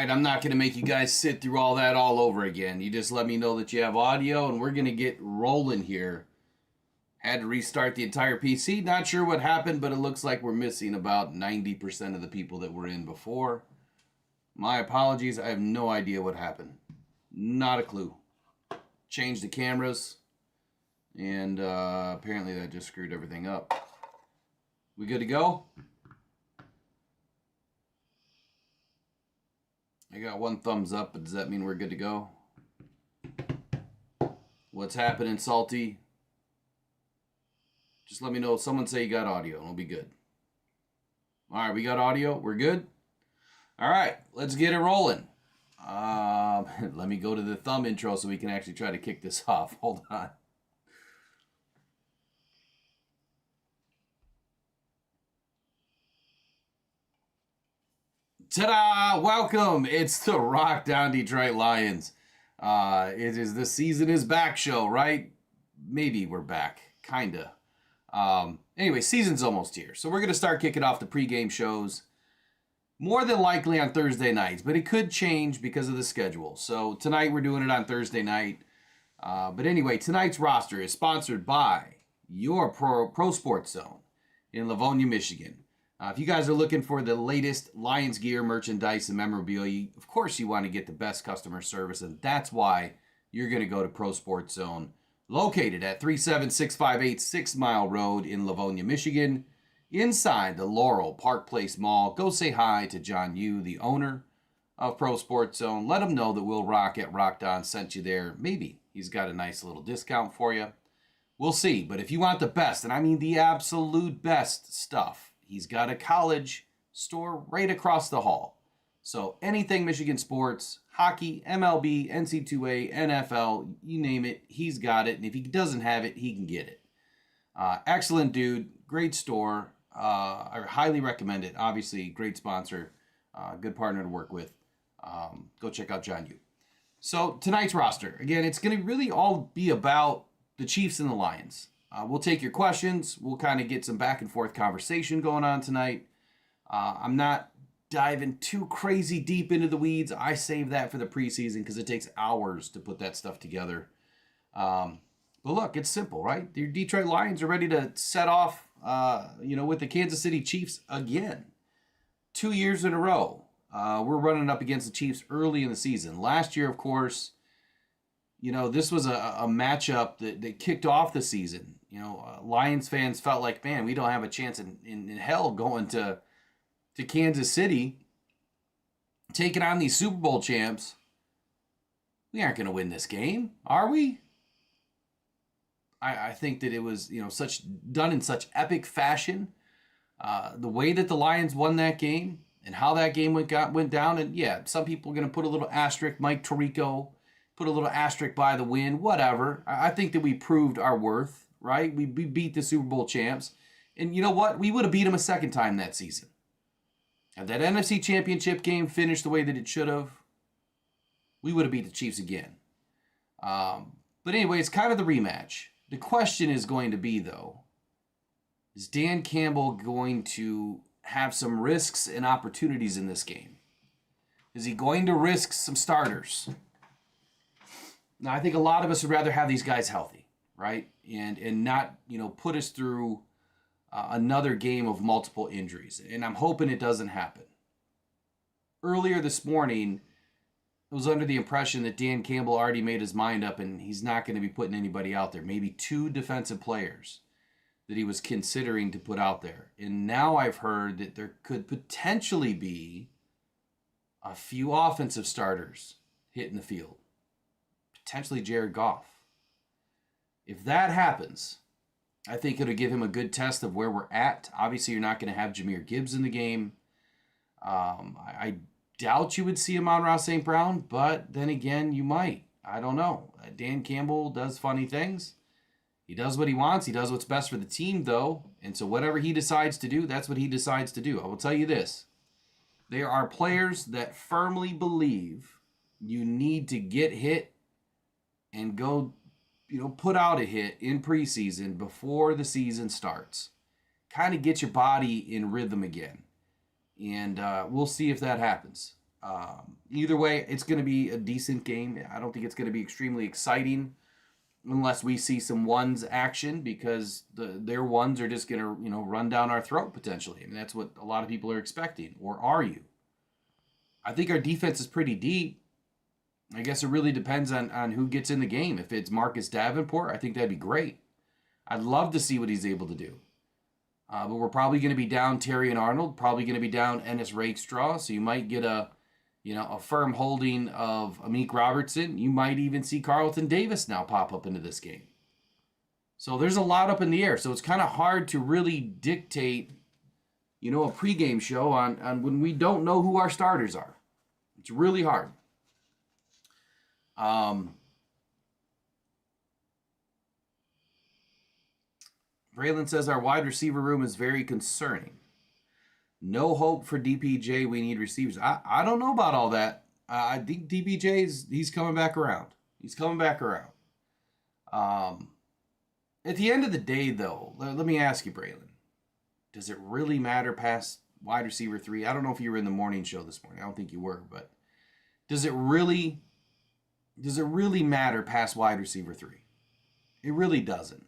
right, I'm not going to make you guys sit through all that all over again. You just let me know that you have audio, and we're going to get rolling here. Had to restart the entire PC. Not sure what happened, but it looks like we're missing about 90% of the people that were in before. My apologies. I have no idea what happened. Not a clue. Changed the cameras, and apparently that just screwed everything up. We good to go? I got one thumbs up, but does that mean we're good to go? What's happening, Salty? Just let me know. Someone say you got audio, and we'll be good. All right, we got audio. We're good? All right, let's get it rolling. Let me go to the thumb intro so we can actually try to kick this off. Hold on. Ta-da! Welcome! It's the Rock Down Detroit Lions. It is the season is back show, right? Maybe we're back. Kinda. Anyway, season's almost here. So we're going to start kicking off the pregame shows more than likely on Thursday nights, but it could change because of the schedule. So tonight we're doing it on Thursday night. But anyway, tonight's roster is sponsored by your Pro Sports Zone in Livonia, Michigan. If you guys are looking for the latest Lions gear, merchandise, and memorabilia, of course you want to get the best customer service, and that's why you're going to go to Pro Sports Zone, located at 37658 6 Mile Road in Livonia, Michigan, inside the Laurel Park Place Mall. Go say hi to John Yu, the owner of Pro Sports Zone. Let him know that Will Rock at Rocked On sent you there. Maybe he's got a nice little discount for you. We'll see. But if you want the best, and I mean the absolute best stuff, he's got a college store right across the hall. So anything Michigan sports, hockey, MLB, NC2A, NFL, you name it, he's got it. And if he doesn't have it, he can get it. Excellent dude, great store. I highly recommend it. Obviously, great sponsor, good partner to work with. Go check out John Yu. So tonight's roster, again, it's going to really all be about the Chiefs and the Lions. We'll take your questions. We'll kind of get some back and forth conversation going on tonight. I'm not diving too crazy deep into the weeds. I save that for the preseason because it takes hours to put that stuff together. But look, it's simple, right? The Detroit Lions are ready to set off, with the Kansas City Chiefs again. 2 years in a row. We're running up against the Chiefs early in the season. Last year, of course, this was a matchup that kicked off the season. Lions fans felt like, man, we don't have a chance in hell going to Kansas City, taking on these Super Bowl champs. We aren't going to win this game, are we? I think that it was, done in such epic fashion. The way that the Lions won that game and how that game went down. And yeah, some people are going to put a little asterisk, Mike Tirico, put a little asterisk by the win, whatever. I think that we proved our worth, right? We beat the Super Bowl champs. And you know what? We would have beat them a second time that season. If that NFC Championship game finished the way that it should have, we would have beat the Chiefs again. But anyway, it's kind of the rematch. The question is going to be, though, is Dan Campbell going to have some risks and opportunities in this game? Is he going to risk some starters? Now, I think a lot of us would rather have these guys healthy, right? And not, put us through another game of multiple injuries. And I'm hoping it doesn't happen. Earlier this morning, I was under the impression that Dan Campbell already made his mind up and he's not going to be putting anybody out there. Maybe 2 defensive players that he was considering to put out there. And now I've heard that there could potentially be a few offensive starters hitting the field. Potentially Jared Goff. If that happens, I think it'll give him a good test of where we're at. Obviously, you're not going to have Jahmyr Gibbs in the game. I doubt you would see Amon-Ra St. Brown, but then again, you might. I don't know. Dan Campbell does funny things. He does what he wants. He does what's best for the team, though. And so whatever he decides to do, that's what he decides to do. I will tell you this. There are players that firmly believe you need to get hit and go, put out a hit in preseason before the season starts. Kind of get your body in rhythm again. And we'll see if that happens. Either way, it's going to be a decent game. I don't think it's going to be extremely exciting unless we see some ones action, because their ones are just going to run down our throat potentially. I mean, that's what a lot of people are expecting. Or are you? I think our defense is pretty deep. I guess it really depends on who gets in the game. If it's Marcus Davenport, I think that'd be great. I'd love to see what he's able to do. But we're probably going to be down Terry and Arnold, probably going to be down Ennis Rakestraw, so you might get a firm holding of Amik Robertson. You might even see Carlton Davis now pop up into this game. So there's a lot up in the air. So it's kind of hard to really dictate, a pregame show on when we don't know who our starters are. It's really hard. Braylon says our wide receiver room is very concerning. No hope for DPJ. We need receivers. I don't know about all that. I think he's coming back around. He's coming back around. At the end of the day, though, let me ask you, Braylon. Does it really matter past wide receiver 3? I don't know if you were in the morning show this morning. I don't think you were, but does it really matter past wide receiver 3? It really doesn't.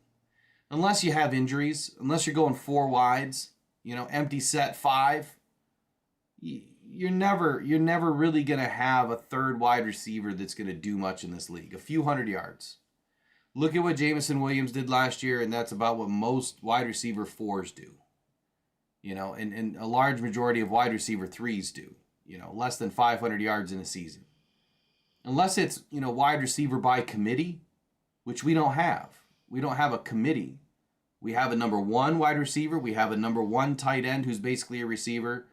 Unless you have injuries, unless you're going 4 wides, empty set 5, you're never really going to have a third wide receiver that's going to do much in this league. A few hundred yards. Look at what Jameson Williams did last year, and that's about what most wide receiver 4s do. And a large majority of wide receiver 3s do. Less than 500 yards in a season. Unless it's, wide receiver by committee, which we don't have. We don't have a committee. We have a number 1 wide receiver. We have a number 1 tight end who's basically a receiver.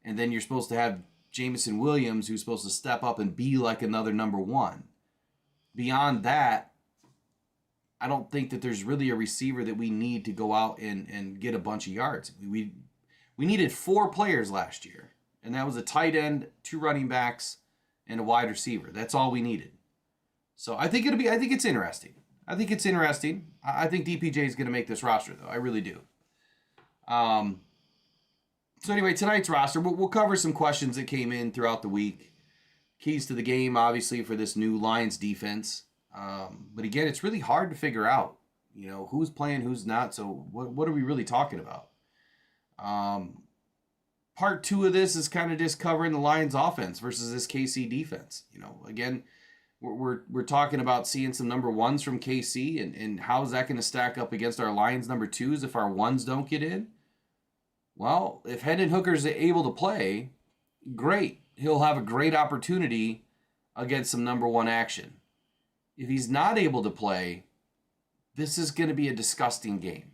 And then you're supposed to have Jameson Williams, who's supposed to step up and be like another number 1. Beyond that, I don't think that there's really a receiver that we need to go out and get a bunch of yards. We needed 4 players last year. And that was a tight end, 2 running backs, and a wide receiver. That's all we needed. So I think it's interesting. I think DPJ is going to make this roster, though. I really do. So anyway, tonight's roster, we'll cover some questions that came in throughout the week. Keys to the game, obviously, for this new Lions defense. But again, it's really hard to figure out, who's playing, who's not. So what are we really talking about? Part 2 of this is kind of just covering the Lions offense versus this KC defense. Again, we're talking about seeing some number 1s from KC, and how is that going to stack up against our Lions number 2s if our 1s don't get in? Well, if Hendon Hooker's able to play, great. He'll have a great opportunity against some number 1 action. If he's not able to play, this is going to be a disgusting game.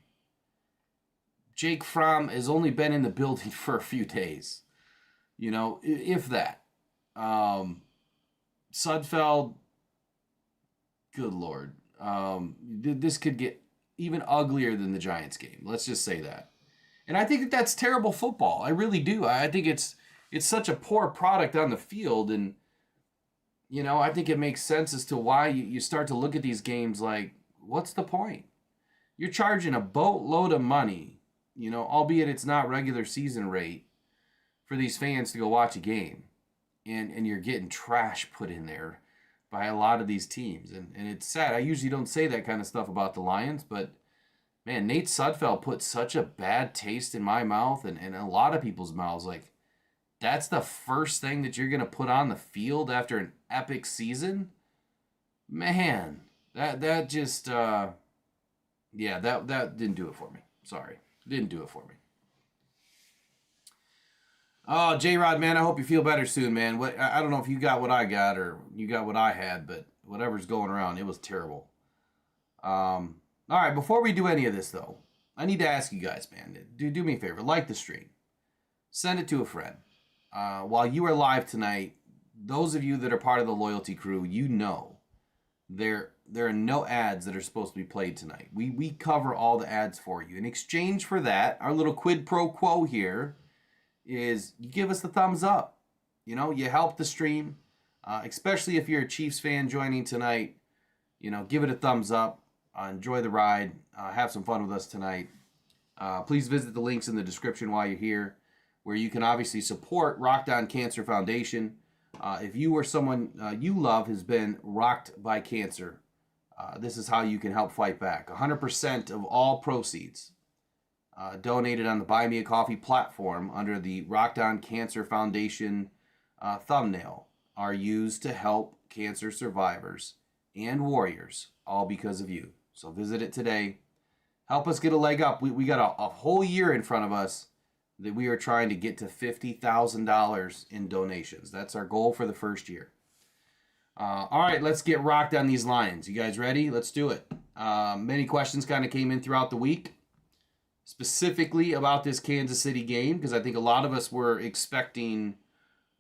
Jake Fromm has only been in the building for a few days. If that. Sudfeld, good Lord. This could get even uglier than the Giants game. Let's just say that. And I think that's terrible football. I really do. I think it's such a poor product on the field. And, I think it makes sense as to why you start to look at these games like, what's the point? You're charging a boatload of money, albeit it's not regular season rate, for these fans to go watch a game. And you're getting trash put in there by a lot of these teams. And it's sad. I usually don't say that kind of stuff about the Lions, but, man, Nate Sudfeld put such a bad taste in my mouth and a lot of people's mouths. Like, that's the first thing that you're going to put on the field after an epic season? Man, that just, that didn't do it for me. Sorry. Didn't do it for me. Oh, J-Rod, man, I hope you feel better soon, man. I don't know if you got what I got or you got what I had, but whatever's going around, it was terrible. All right, before we do any of this, though, I need to ask you guys, man, do me a favor. Like the stream. Send it to a friend. While you are live tonight, those of you that are part of the loyalty crew, there are no ads that are supposed to be played tonight. We cover all the ads for you. In exchange for that, our little quid pro quo here is you give us the thumbs up. You help the stream, especially if you're a Chiefs fan joining tonight. Give it a thumbs up. Enjoy the ride. Have some fun with us tonight. Please visit the links in the description while you're here, where you can obviously support Rock Down Cancer Foundation. If you or someone you love has been rocked by cancer, this is how you can help fight back. 100% of all proceeds donated on the Buy Me a Coffee platform under the Rocked On Cancer Foundation thumbnail are used to help cancer survivors and warriors, all because of you. So visit it today. Help us get a leg up. We got a whole year in front of us that we are trying to get to $50,000 in donations. That's our goal for the first year. All right, let's get rocked on these Lions. You guys ready? Let's do it. Many questions kind of came in throughout the week, specifically about this Kansas City game, because I think a lot of us were expecting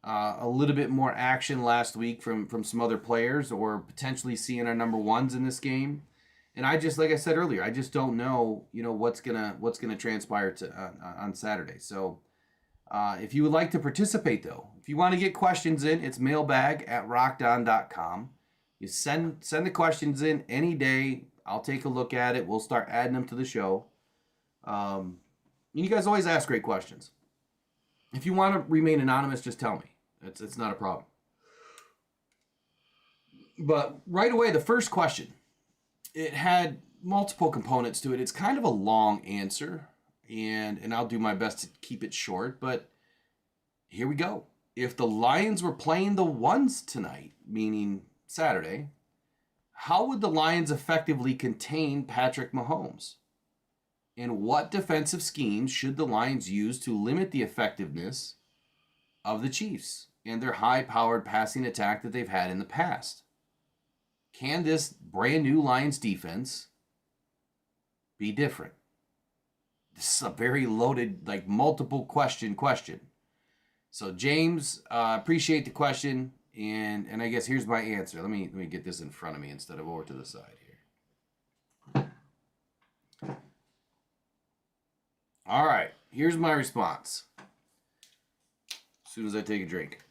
a little bit more action last week from some other players, or potentially seeing our number ones in this game. And I just, like I said earlier, I just don't know, what's gonna transpire on Saturday. So if you would like to participate, though, if you want to get questions in, it's mailbag@rockedon.com. You send the questions in any day. I'll take a look at it. We'll start adding them to the show. You guys always ask great questions. If you want to remain anonymous, just tell me. It's not a problem. But right away, the first question, it had multiple components to it. It's kind of a long answer, and I'll do my best to keep it short, but here we go. If the Lions were playing the ones tonight, meaning Saturday, how would the Lions effectively contain Patrick Mahomes? And what defensive schemes should the Lions use to limit the effectiveness of the Chiefs and their high-powered passing attack that they've had in the past? Can this brand new Lions defense be different? This is a very loaded, multiple question. So James, appreciate the question, and I guess here's my answer. Let me get this in front of me instead of over to the side here. All right, here's my response. As soon as I take a drink.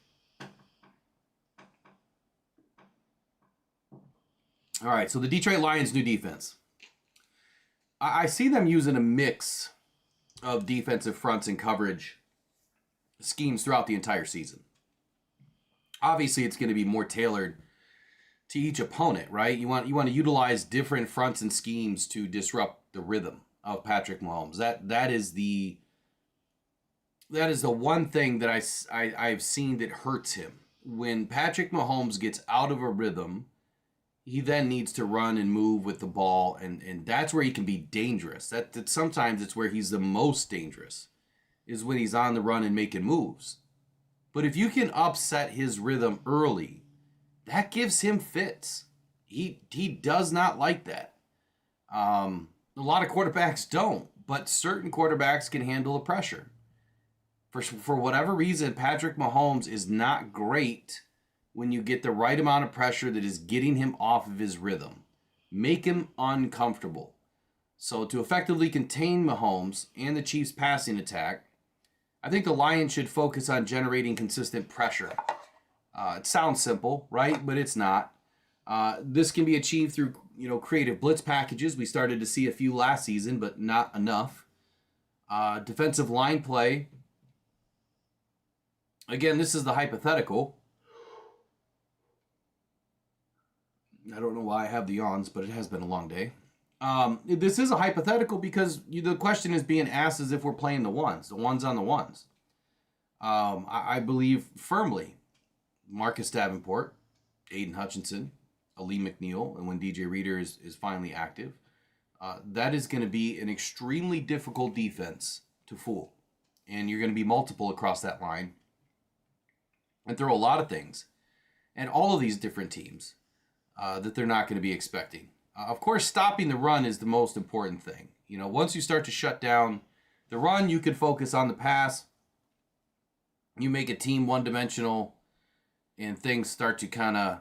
All right, so the Detroit Lions' new defense. I see them using a mix of defensive fronts and coverage schemes throughout the entire season. Obviously, it's going to be more tailored to each opponent, right? You want to utilize different fronts and schemes to disrupt the rhythm of Patrick Mahomes. That is the one thing that I've seen that hurts him. When Patrick Mahomes gets out of a rhythm, he then needs to run and move with the ball, and that's where he can be dangerous. That sometimes it's where he's the most dangerous, is when he's on the run and making moves. But if you can upset his rhythm early, that gives him fits. He does not like that. A lot of quarterbacks don't, but certain quarterbacks can handle the pressure. For whatever reason, Patrick Mahomes is not great when you get the right amount of pressure that is getting him off of his rhythm. Make him uncomfortable. So to effectively contain Mahomes and the Chiefs' passing attack, I think the Lions should focus on generating consistent pressure. It sounds simple, right? But it's not. This can be achieved through creative blitz packages. We started to see a few last season, but not enough. Defensive line play. Again, this is the hypothetical. I don't know why I have the yawns, but it has been a long day. This is a hypothetical because the question is being asked as if we're playing the ones on the ones. I believe firmly Marcus Davenport, Aiden Hutchinson, Ali McNeil, and when DJ Reader is finally active, that is going to be an extremely difficult defense to fool. And you're going to be multiple across that line and throw a lot of things and all of these different teams that they're not going to be expecting. Of course, stopping the run is the most important thing. Once you start to shut down the run, you can focus on the pass. You make a team one-dimensional, and things start to kind of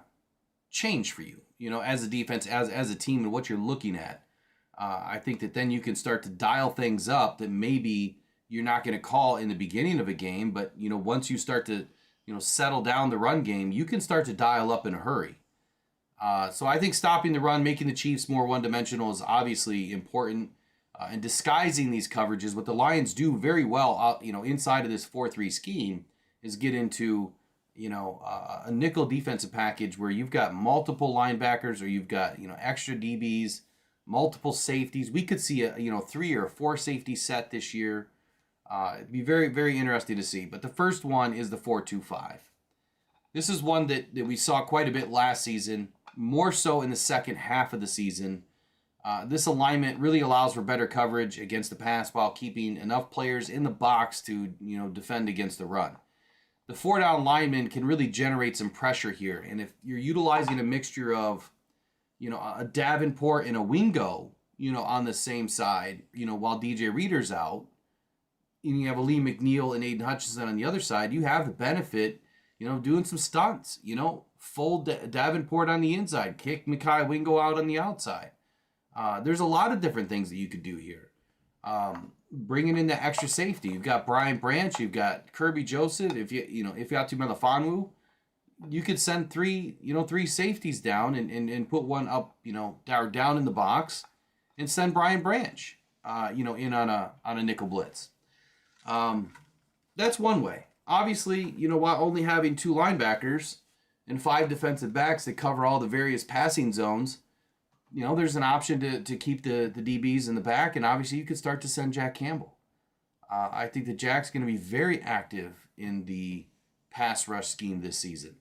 change for you. As a defense, as a team, and what you're looking at. I think that then you can start to dial things up that maybe you're not going to call in the beginning of a game, but once you start to settle down the run game, you can start to dial up in a hurry. So I think stopping the run, making the Chiefs more one-dimensional is obviously important. And disguising these coverages, what the Lions do very well, inside of this 4-3 scheme, is get into, a nickel defensive package where you've got multiple linebackers or you've got, extra DBs, multiple safeties. We could see a, 3 or 4 safety set this year. It'd be very, very interesting to see. But the first one is the 4-2-5. This is one that we saw quite a bit last season, more so in the second half of the season. This alignment really allows for better coverage against the pass while keeping enough players in the box to, defend against the run. The 4-down lineman can really generate some pressure here. And if you're utilizing a mixture of, a Davenport and a Wingo, on the same side, while DJ Reader's out, and you have a Lee McNeil and Aiden Hutchinson on the other side, you have the benefit, doing some stunts, fold Davenport on the inside, kick Mekhi Wingo out on the outside. There's a lot of different things that you could do here. Bringing in the extra safety. You've got Brian Branch. You've got Kirby Joseph. If you got Tumelafonwu, you could send three safeties down and put one up, down in the box and send Brian Branch, in on a nickel blitz. That's one way. Obviously, while only having 2 linebackers and 5 defensive backs that cover all the various passing zones, there's an option to keep the DBs in the back, and obviously you could start to send Jack Campbell. I think that Jack's going to be very active in the pass rush scheme this season.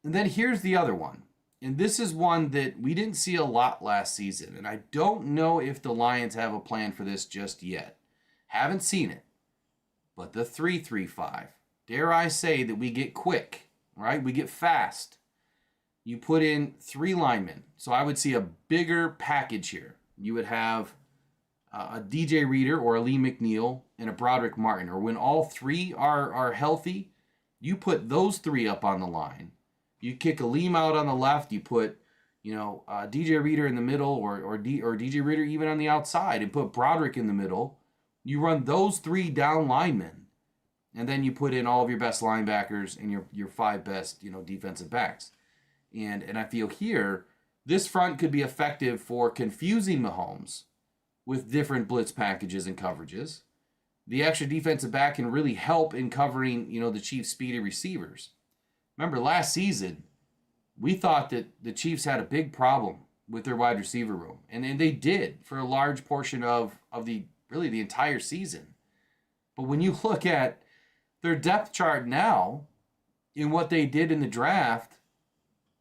And then here's the other one, and this is one that we didn't see a lot last season, and I don't know if the Lions have a plan for this just yet. Haven't seen it, but the 3-3-5. Dare I say that we get quick, right? We get fast. You put in 3 linemen. So I would see a bigger package here. You would have a DJ Reader or a Lee McNeil and a Broderick Martin. Or when all 3 are healthy, you put those 3 up on the line. You kick Aleem out on the left. You put, DJ Reader in the middle or DJ Reader even on the outside and put Broderick in the middle. You run those 3 down linemen. And then you put in all of your best linebackers and your 5 best, defensive backs. And I feel here, this front could be effective for confusing Mahomes with different blitz packages and coverages. The extra defensive back can really help in covering, the Chiefs' speedy receivers. Remember, last season, we thought that the Chiefs had a big problem with their wide receiver room. And they did for a large portion of the entire season. But when you look at their depth chart now in what they did in the draft,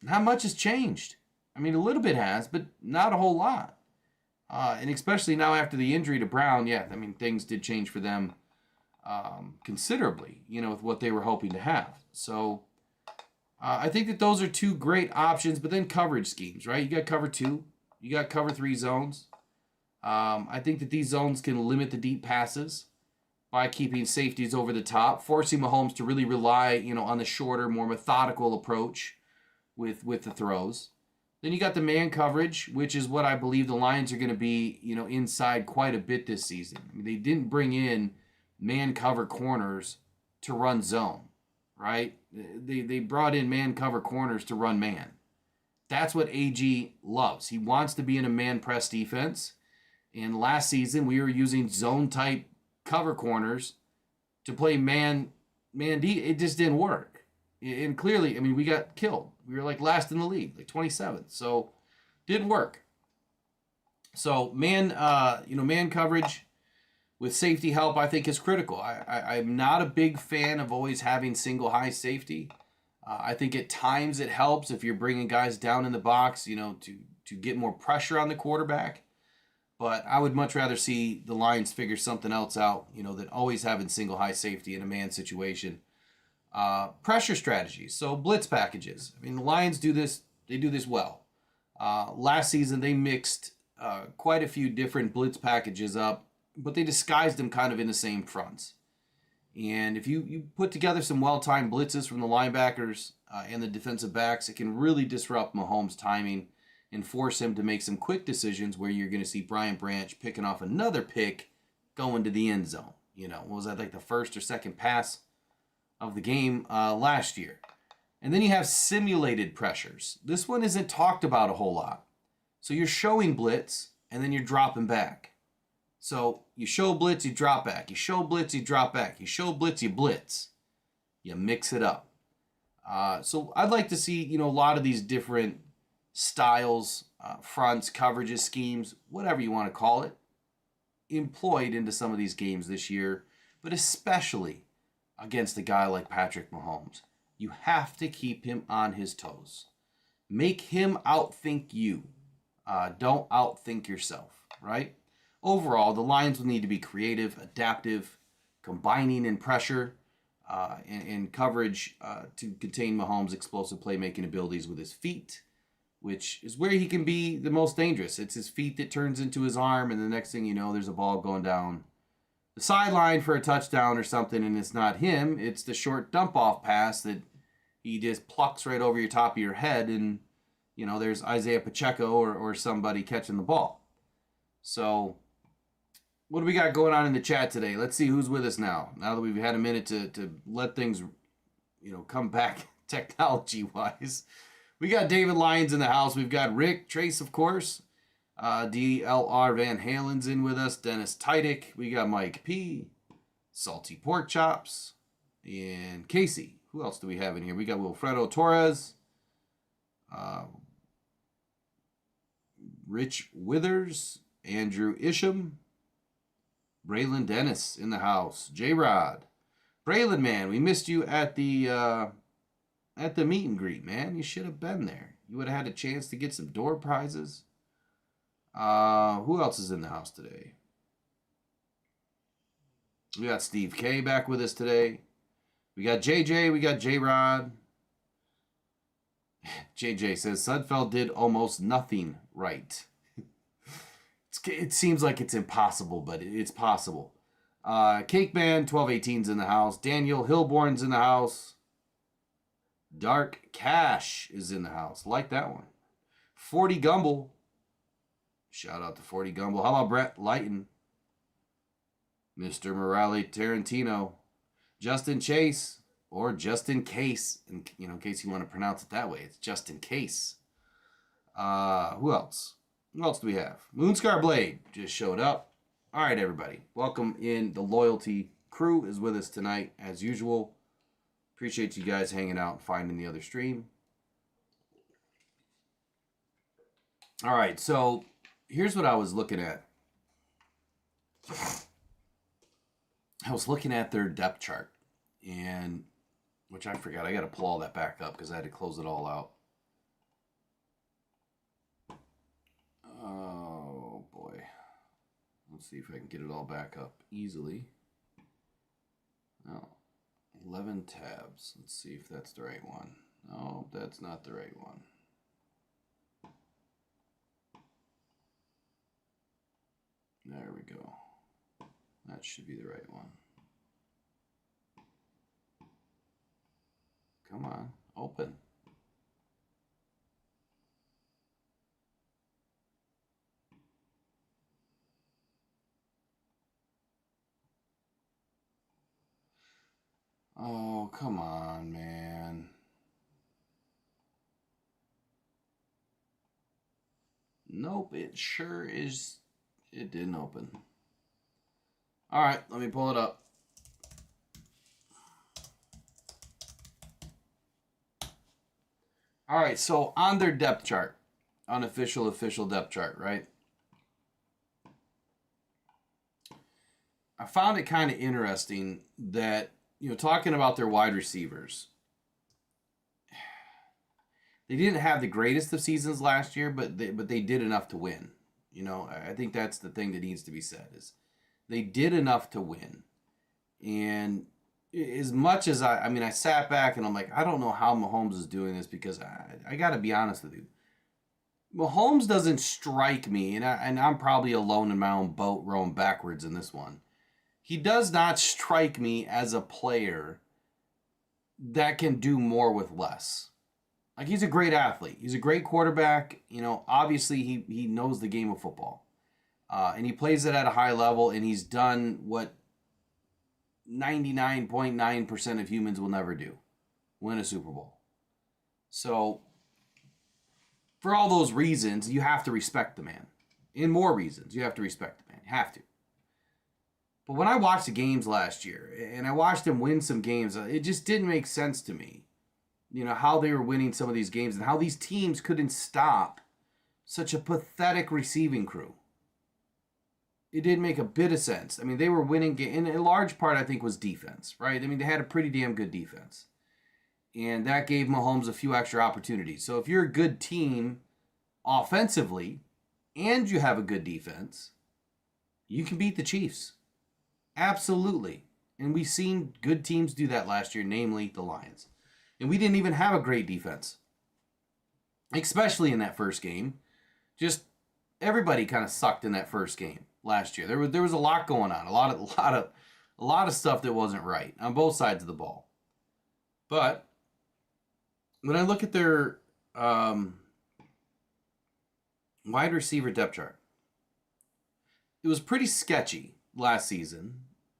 not much has changed. I mean, a little bit has, but not a whole lot. And especially now after the injury to Brown, things did change for them considerably, with what they were hoping to have. So I think that those are 2 great options, but then coverage schemes, right? You got cover 2, you got cover 3 zones. I think that these zones can limit the deep passes by keeping safeties over the top, forcing Mahomes to really rely, on the shorter, more methodical approach with the throws. Then you got the man coverage, which is what I believe the Lions are going to be, inside quite a bit this season. I mean, they didn't bring in man cover corners to run zone, right? They brought in man cover corners to run man. That's what AG loves. He wants to be in a man press defense. And last season, we were using zone type cover corners to play man it just didn't work. And clearly, we got killed. We were last in the league, 27th. So, didn't work. So, man coverage with safety help, I think, is critical. I'm not a big fan of always having single high safety. I think at times it helps if you're bringing guys down in the box, to get more pressure on the quarterback. But I would much rather see the Lions figure something else out, than always having single high safety in a man situation. Pressure strategies, so blitz packages. The Lions do this. They do this well. Last season, they mixed quite a few different blitz packages up, but they disguised them kind of in the same fronts. And if you put together some well-timed blitzes from the linebackers and the defensive backs, it can really disrupt Mahomes' timing and force him to make some quick decisions where you're going to see Brian Branch picking off another pick going to the end zone. What was that, the first or second pass of the game last year? And then you have simulated pressures. This one isn't talked about a whole lot. So you're showing blitz, and then you're dropping back. So you show blitz, you drop back. You show blitz, you drop back. You show blitz, you blitz. You mix it up. So I'd like to see, a lot of these different styles, fronts, coverages, schemes, whatever you want to call it, employed into some of these games this year, but especially against a guy like Patrick Mahomes. You have to keep him on his toes. Make him outthink you. Don't outthink yourself, right? Overall, the Lions will need to be creative, adaptive, combining in pressure and coverage to contain Mahomes' explosive playmaking abilities with his feet, which is where he can be the most dangerous. It's his feet that turns into his arm, and the next thing you know, there's a ball going down the sideline for a touchdown or something, and it's not him. It's the short dump-off pass that he just plucks right over your top of your head, and, there's Isaiah Pacheco or somebody catching the ball. So what do we got going on in the chat today? Let's see who's with us now that we've had a minute to let things, come back technology-wise. We got David Lyons in the house. We've got Rick Trace, of course. DLR Van Halen's in with us. Dennis Tidick. We got Mike P. Salty Pork Chops. And Casey. Who else do we have in here? We got Wilfredo Torres. Rich Withers. Andrew Isham. Braylon Dennis in the house. J-Rod. Braylon, man, we missed you at the meet and greet, man. You should have been there. You would have had a chance to get some door prizes. Who else is in the house today? We got Steve K back with us today. We got JJ. We got J-Rod. JJ says Sudfeld did almost nothing right. It seems like it's impossible, but it's possible. Cake Man 1218's in the house. Daniel Hilborn's in the house. Dark Cash is in the house. Like that one. 40 Gumble. Shout out to 40 Gumble. How about Brett Lighton? Mr. Morale Tarantino. Justin Chase. Or just in case. In case you want to pronounce it that way. It's just in case. Who else? What else do we have? Moonscar Blade just showed up. All right, everybody. Welcome in. The Loyalty crew is with us tonight, as usual. Appreciate you guys hanging out and finding the other stream. All right, so here's what I was looking at. I was looking at their depth chart, and which I forgot. I got to pull all that back up because I had to close it all out. Oh, boy. Let's see if I can get it all back up easily. Oh, 11 tabs. Let's see if that's the right one. No, that's not the right one. There we go. That should be the right one. Come on, open. Oh, come on, man. Nope, it sure is. It didn't open. All right, let me pull it up. All right, so on their depth chart, unofficial, official depth chart, right? I found it kind of interesting that, talking about their wide receivers, they didn't have the greatest of seasons last year, but they did enough to win. I think that's the thing that needs to be said is they did enough to win. And as much as I sat back and I'm like, I don't know how Mahomes is doing this because I got to be honest with you. Mahomes doesn't strike me, and I'm probably alone in my own boat rowing backwards in this one. He does not strike me as a player that can do more with less. Like, he's a great athlete. He's a great quarterback. Obviously he knows the game of football. And he plays it at a high level, and he's done what 99.9% of humans will never do. Win a Super Bowl. So, for all those reasons, you have to respect the man. In more reasons, you have to respect the man. You have to. But when I watched the games last year, and I watched him win some games, it just didn't make sense to me how they were winning some of these games and how these teams couldn't stop such a pathetic receiving crew. It didn't make a bit of sense. I mean, they were winning, and in large part, I think, was defense, right? I mean, they had a pretty damn good defense. And that gave Mahomes a few extra opportunities. So if you're a good team offensively and you have a good defense, you can beat the Chiefs. Absolutely. And we've seen good teams do that last year, namely the Lions. And we didn't even have a great defense, especially in that first game. Just everybody kind of sucked in that first game last year. There was a lot going on, a lot of stuff that wasn't right on both sides of the ball. But when I look at their wide receiver depth chart, it was pretty sketchy last season.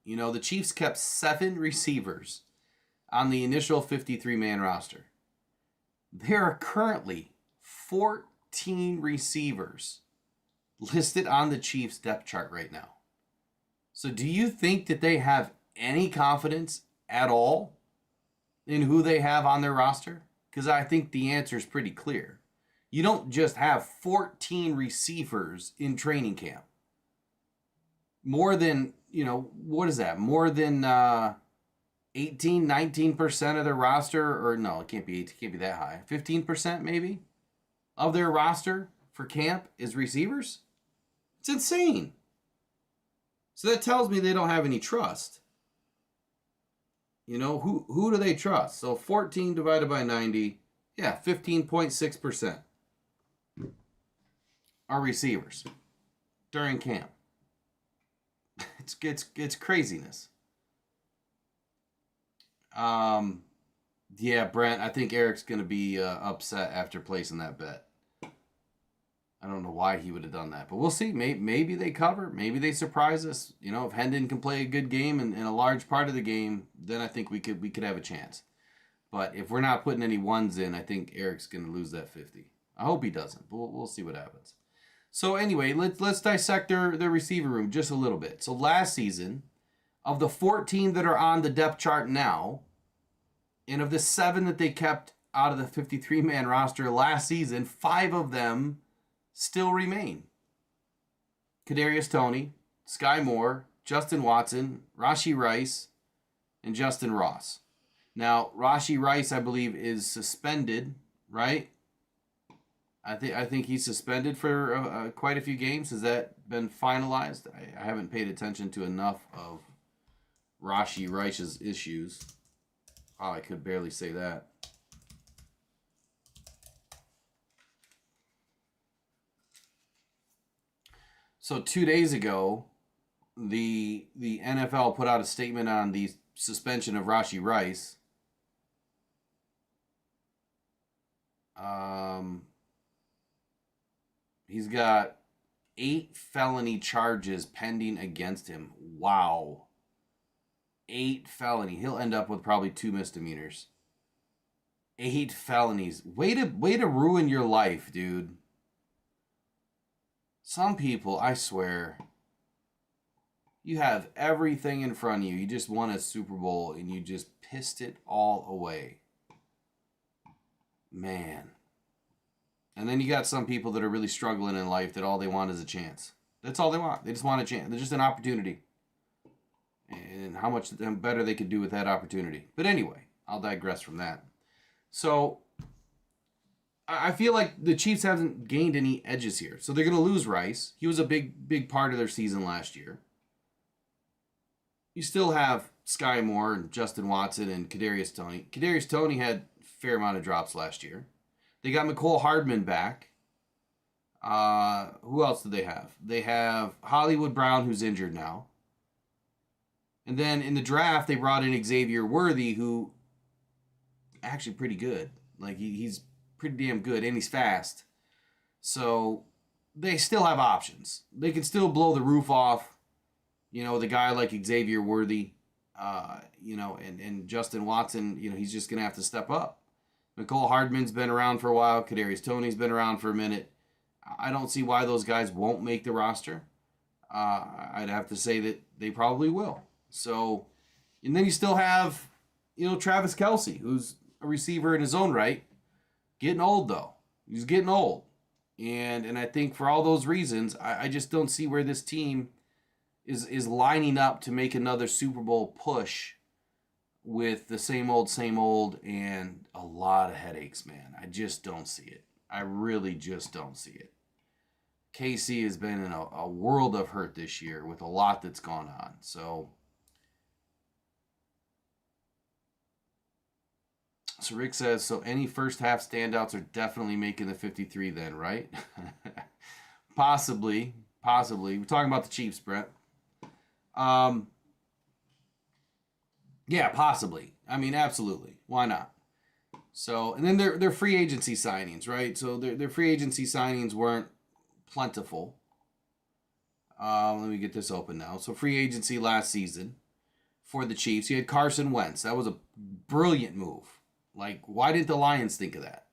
The Chiefs kept 7 receivers on the initial 53-man roster. There are currently 14 receivers listed on the Chiefs depth chart right now. So do you think that they have any confidence at all in who they have on their roster? Because I think the answer is pretty clear. You don't just have 14 receivers in training camp. More than, what is that? More than 18, 19% of their roster, or no, it can't be that high. 15% maybe of their roster for camp is receivers? It's insane. So that tells me they don't have any trust. Who do they trust? So 14 divided by 90, 15.6% are receivers during camp. It's craziness. Brent, I think Eric's going to be upset after placing that bet. I don't know why he would have done that, but we'll see. Maybe they cover. Maybe they surprise us. If Hendon can play a good game and a large part of the game, then I think we could have a chance. But if we're not putting any ones in, I think Eric's going to lose that 50. I hope he doesn't, but we'll see what happens. So anyway, let's dissect their receiver room just a little bit. So last season, of the 14 that are on the depth chart now, and of the 7 that they kept out of the 53-man roster last season, 5 of them still remain. Kadarius Toney, Sky Moore, Justin Watson, Rashee Rice, and Justin Ross. Now, Rashee Rice, I believe, is suspended, right? I think he's suspended for quite a few games. Has that been finalized? I haven't paid attention to enough of Rashee Rice's issues. Oh, I could barely say that. So 2 days ago, the NFL put out a statement on the suspension of Rashee Rice. He's got 8 felony charges pending against him. Wow. 8 felony. He'll end up with probably 2 misdemeanors. 8 felonies. Way to ruin your life, dude. Some people, I swear, you have everything in front of you. You just won a Super Bowl and you just pissed it all away. Man. And then you got some people that are really struggling in life that all they want is a chance. That's all they want. They just want a chance. They're just an opportunity. And how much better they could do with that opportunity. But anyway, I'll digress from that. So, I feel like the Chiefs haven't gained any edges here. So they're going to lose Rice. He was a big part of their season last year. You still have Sky Moore and Justin Watson and Kadarius Toney. Kadarius Toney had a fair amount of drops last year. They got McCole Hardman back. Who else do they have? They have Hollywood Brown, who's injured now. And then in the draft, they brought in Xavier Worthy, who actually pretty good. Like, he's pretty damn good, and he's fast. So they still have options. They can still blow the roof off, the guy like Xavier Worthy, and Justin Watson, he's just going to have to step up. McCole Hardman's been around for a while. Kadarius Toney's been around for a minute. I don't see why those guys won't make the roster. I'd have to say that they probably will. So, and then you still have, Travis Kelce, who's a receiver in his own right. Getting old, though. He's getting old. And I think for all those reasons, I just don't see where this team is lining up to make another Super Bowl push with the same old, and a lot of headaches, man. I just don't see it. I really just don't see it. KC has been in a world of hurt this year with a lot that's gone on. So Rick says, so any first half standouts are definitely making the 53 then, right? Possibly. We're talking about the Chiefs, Brett. Yeah, possibly. I mean, absolutely. Why not? So, and then their free agency signings, right? So their free agency signings weren't plentiful. Let me get this open now. So free agency last season for the Chiefs, you had Carson Wentz. That was a brilliant move. Like, why didn't the Lions think of that?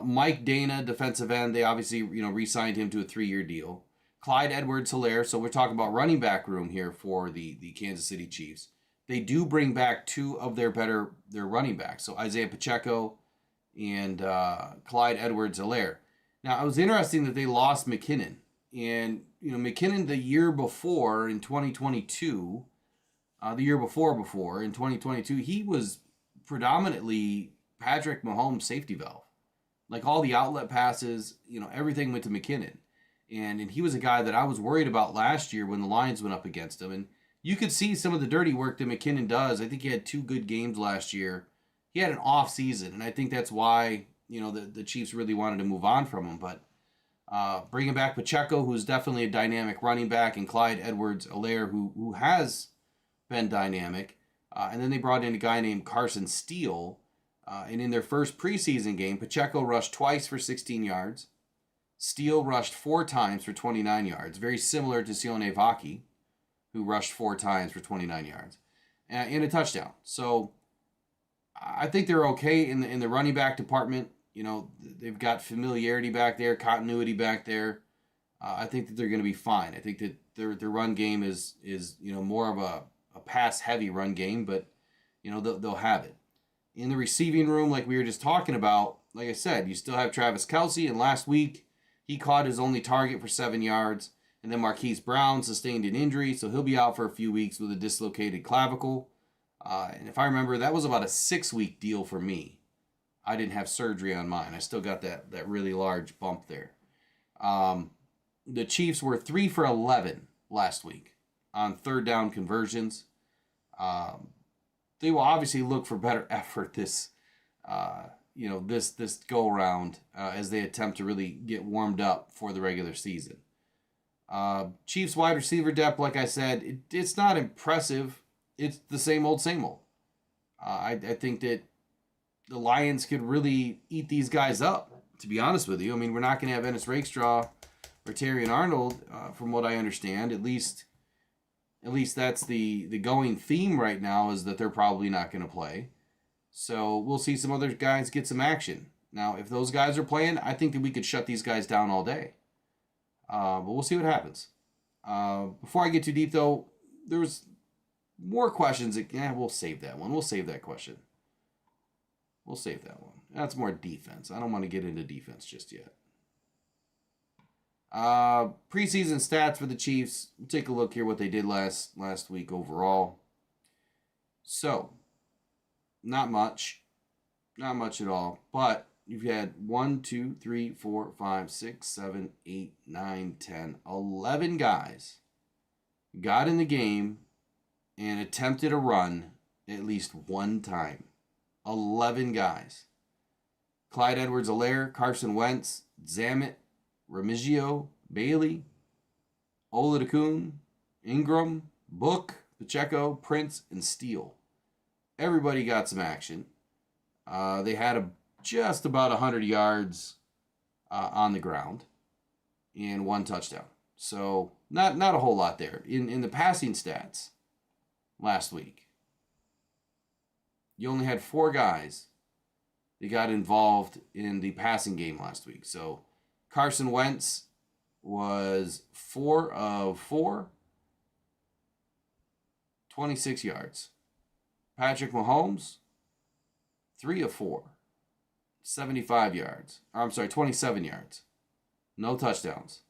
Mike Dana, defensive end, they obviously, re-signed him to a 3-year deal. Clyde Edwards-Helaire, so we're talking about running back room here for the Kansas City Chiefs. They do bring back 2 of their running backs. So Isaiah Pacheco and Clyde Edwards-Helaire. Now, it was interesting that they lost McKinnon. And, McKinnon the year before in 2022, the year before in 2022, he was predominantly Patrick Mahomes' safety valve. Like all the outlet passes, everything went to McKinnon. And he was a guy that I was worried about last year when the Lions went up against him. And you could see some of the dirty work that McKinnon does. I think he had 2 good games last year. He had an off season, and I think that's why, the Chiefs really wanted to move on from him. But bringing back Pacheco, who's definitely a dynamic running back, and Clyde Edwards-Helaire, who has been dynamic. And then they brought in a guy named Carson Steele. And in their first preseason game, Pacheco rushed twice for 16 yards. Steele rushed 4 times for 29 yards, very similar to Sione Vaki, who rushed 4 times for 29 yards, and a touchdown. So I think they're okay in the running back department. They've got familiarity back there, continuity back there. I think that they're going to be fine. I think that their run game is more of a pass-heavy run game, but, they'll have it. In the receiving room, like we were just talking about, like I said, you still have Travis Kelce, and last week he caught his only target for 7 yards, and then Marquise Brown sustained an injury, so he'll be out for a few weeks with a dislocated clavicle. And if I remember, that was about a 6-week deal for me. I didn't have surgery on mine. I still got that really large bump there. The Chiefs were 3 for 11 last week on third down conversions. They will obviously look for better effort this go around as they attempt to really get warmed up for the regular season. Chiefs wide receiver depth, like I said, it's not impressive. It's the same old. I think that the Lions could really eat these guys up, to be honest with you. I mean, we're not going to have Ennis Rakestraw or Terrion Arnold, from what I understand. At least that's the going theme right now, is that they're probably not going to play. So we'll see some other guys get some action. Now, if those guys are playing, I think that we could shut these guys down all day. But we'll see what happens. Before I get too deep, though, there's more questions. We'll save that one. We'll save that question. We'll save that one. That's more defense. I don't want to get into defense just yet. Preseason stats for the Chiefs. We'll take a look here what they did last week overall. So, not much. Not much at all. But you've had 1, 2, 3, 4, 5, 6, 7, 8, 9, 10, 11 guys got in the game and attempted a run at least one time. 11 guys. Clyde Edwards-Helaire, Carson Wentz, Zamet, Remigio, Bailey, Oladokun, Ingram, Book, Pacheco, Prince, and Steele. Everybody got some action. They had just about 100 yards on the ground and 1 touchdown. So not a whole lot there. In the passing stats last week, you only had 4 guys that got involved in the passing game last week. So Carson Wentz was 4 of 4, 26 yards. Patrick Mahomes, 3 of 4, 75 yards. Or, I'm sorry, 27 yards. No touchdowns.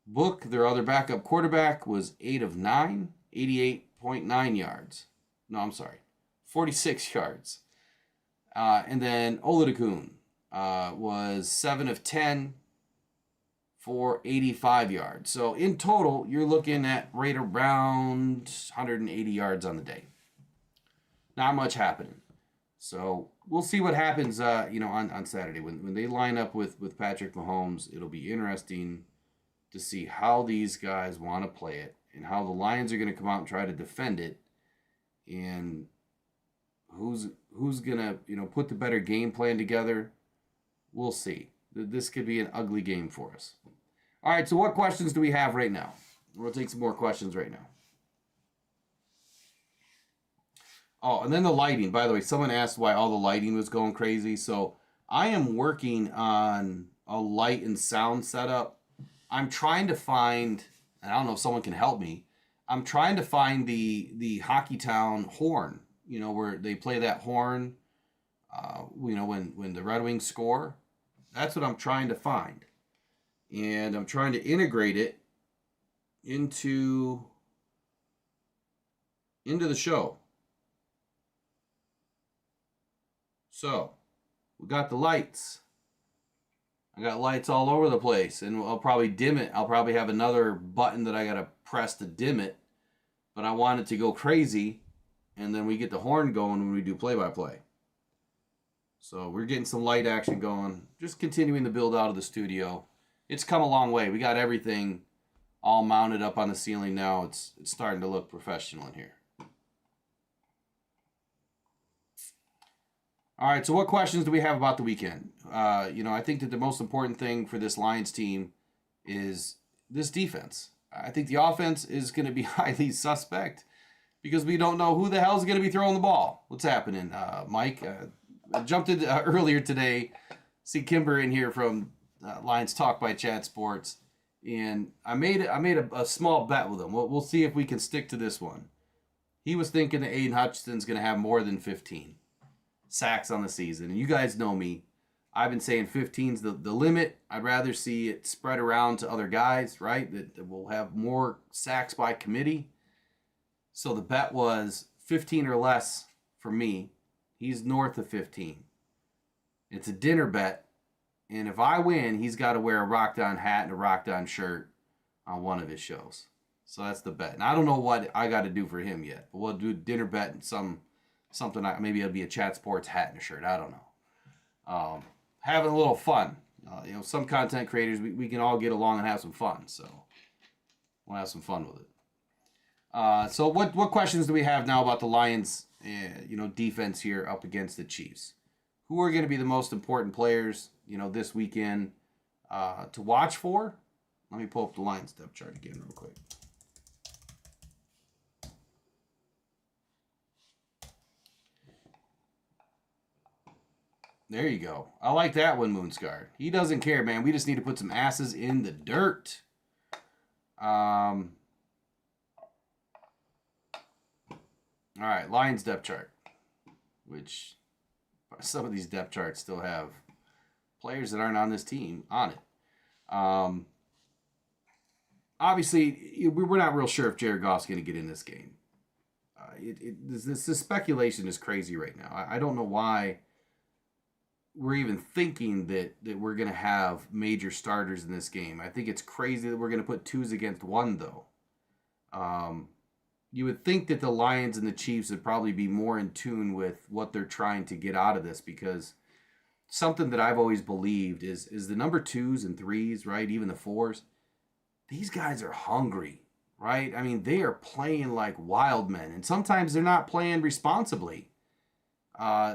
Book, their other backup quarterback, was 8 of 9, 88.9 yards. No, I'm sorry, 46 yards. And then Oladokun was 7 of 10 for 85 yards. So in total, you're looking at right around 180 yards on the day. Not much happening. So we'll see what happens, on Saturday. When they line up with Patrick Mahomes, it'll be interesting to see how these guys want to play it and how the Lions are going to come out and try to defend it, and who's going to put the better game plan together. We'll see. This could be an ugly game for us. All right, so what questions do we have right now? We'll take some more questions right now. Oh, and then the lighting. By the way, someone asked why all the lighting was going crazy. So I am working on a light and sound setup. I'm trying to find, and I don't know if someone can help me, I'm trying to find the Hockeytown horn, where they play that horn, when the Red Wings score. That's what I'm trying to find. And I'm trying to integrate it into the show. So, we got the lights. I got lights all over the place, and I'll probably dim it. I'll probably have another button that I got to press to dim it, but I want it to go crazy, and then we get the horn going when we do play-by-play. So we're getting some light action going, just continuing the build out of the studio. It's come a long way. We got everything all mounted up on the ceiling now. It's starting to look professional in here. All right, so what questions do we have about the weekend? I think that the most important thing for this Lions team is this defense. I think the offense is going to be highly suspect because we don't know who the hell is going to be throwing the ball. What's happening, Mike? I jumped in earlier today. See Kimber in here from Lions Talk by Chat Sports, and I made a small bet with him. We'll see if we can stick to this one. He was thinking that Aiden Hutchinson's going to have more than 15 sacks on the season. And you guys know me. I've been saying 15's the limit. I'd rather see it spread around to other guys, right? That will have more sacks by committee. So the bet was 15 or less for me. He's north of 15. It's a dinner bet. And if I win, he's got to wear a Rock Down hat and a Rock Down shirt on one of his shows. So that's the bet. And I don't know what I got to do for him yet. But we'll do a dinner bet and something. Maybe it'll be a Chat Sports hat and a shirt. I don't know. Having a little fun. Some content creators, we can all get along and have some fun. So we'll have some fun with it. So what questions do we have now about the Lions, defense here up against the Chiefs? Who are going to be the most important players, this weekend to watch for? Let me pull up the Lions depth chart again real quick. There you go. I like that one, Moonscar. He doesn't care, man. We just need to put some asses in the dirt. All right, Lions depth chart, which some of these depth charts still have players that aren't on this team on it. Obviously, we're not real sure if Jared Goff's going to get in this game. This speculation is crazy right now. I don't know why we're even thinking that we're going to have major starters in this game. I think it's crazy that we're going to put 2s against 1, though. You would think that the Lions and the Chiefs would probably be more in tune with what they're trying to get out of this, because something that I've always believed is the number 2s and 3s, right, even the 4s, these guys are hungry, right? I mean, they are playing like wild men, and sometimes they're not playing responsibly.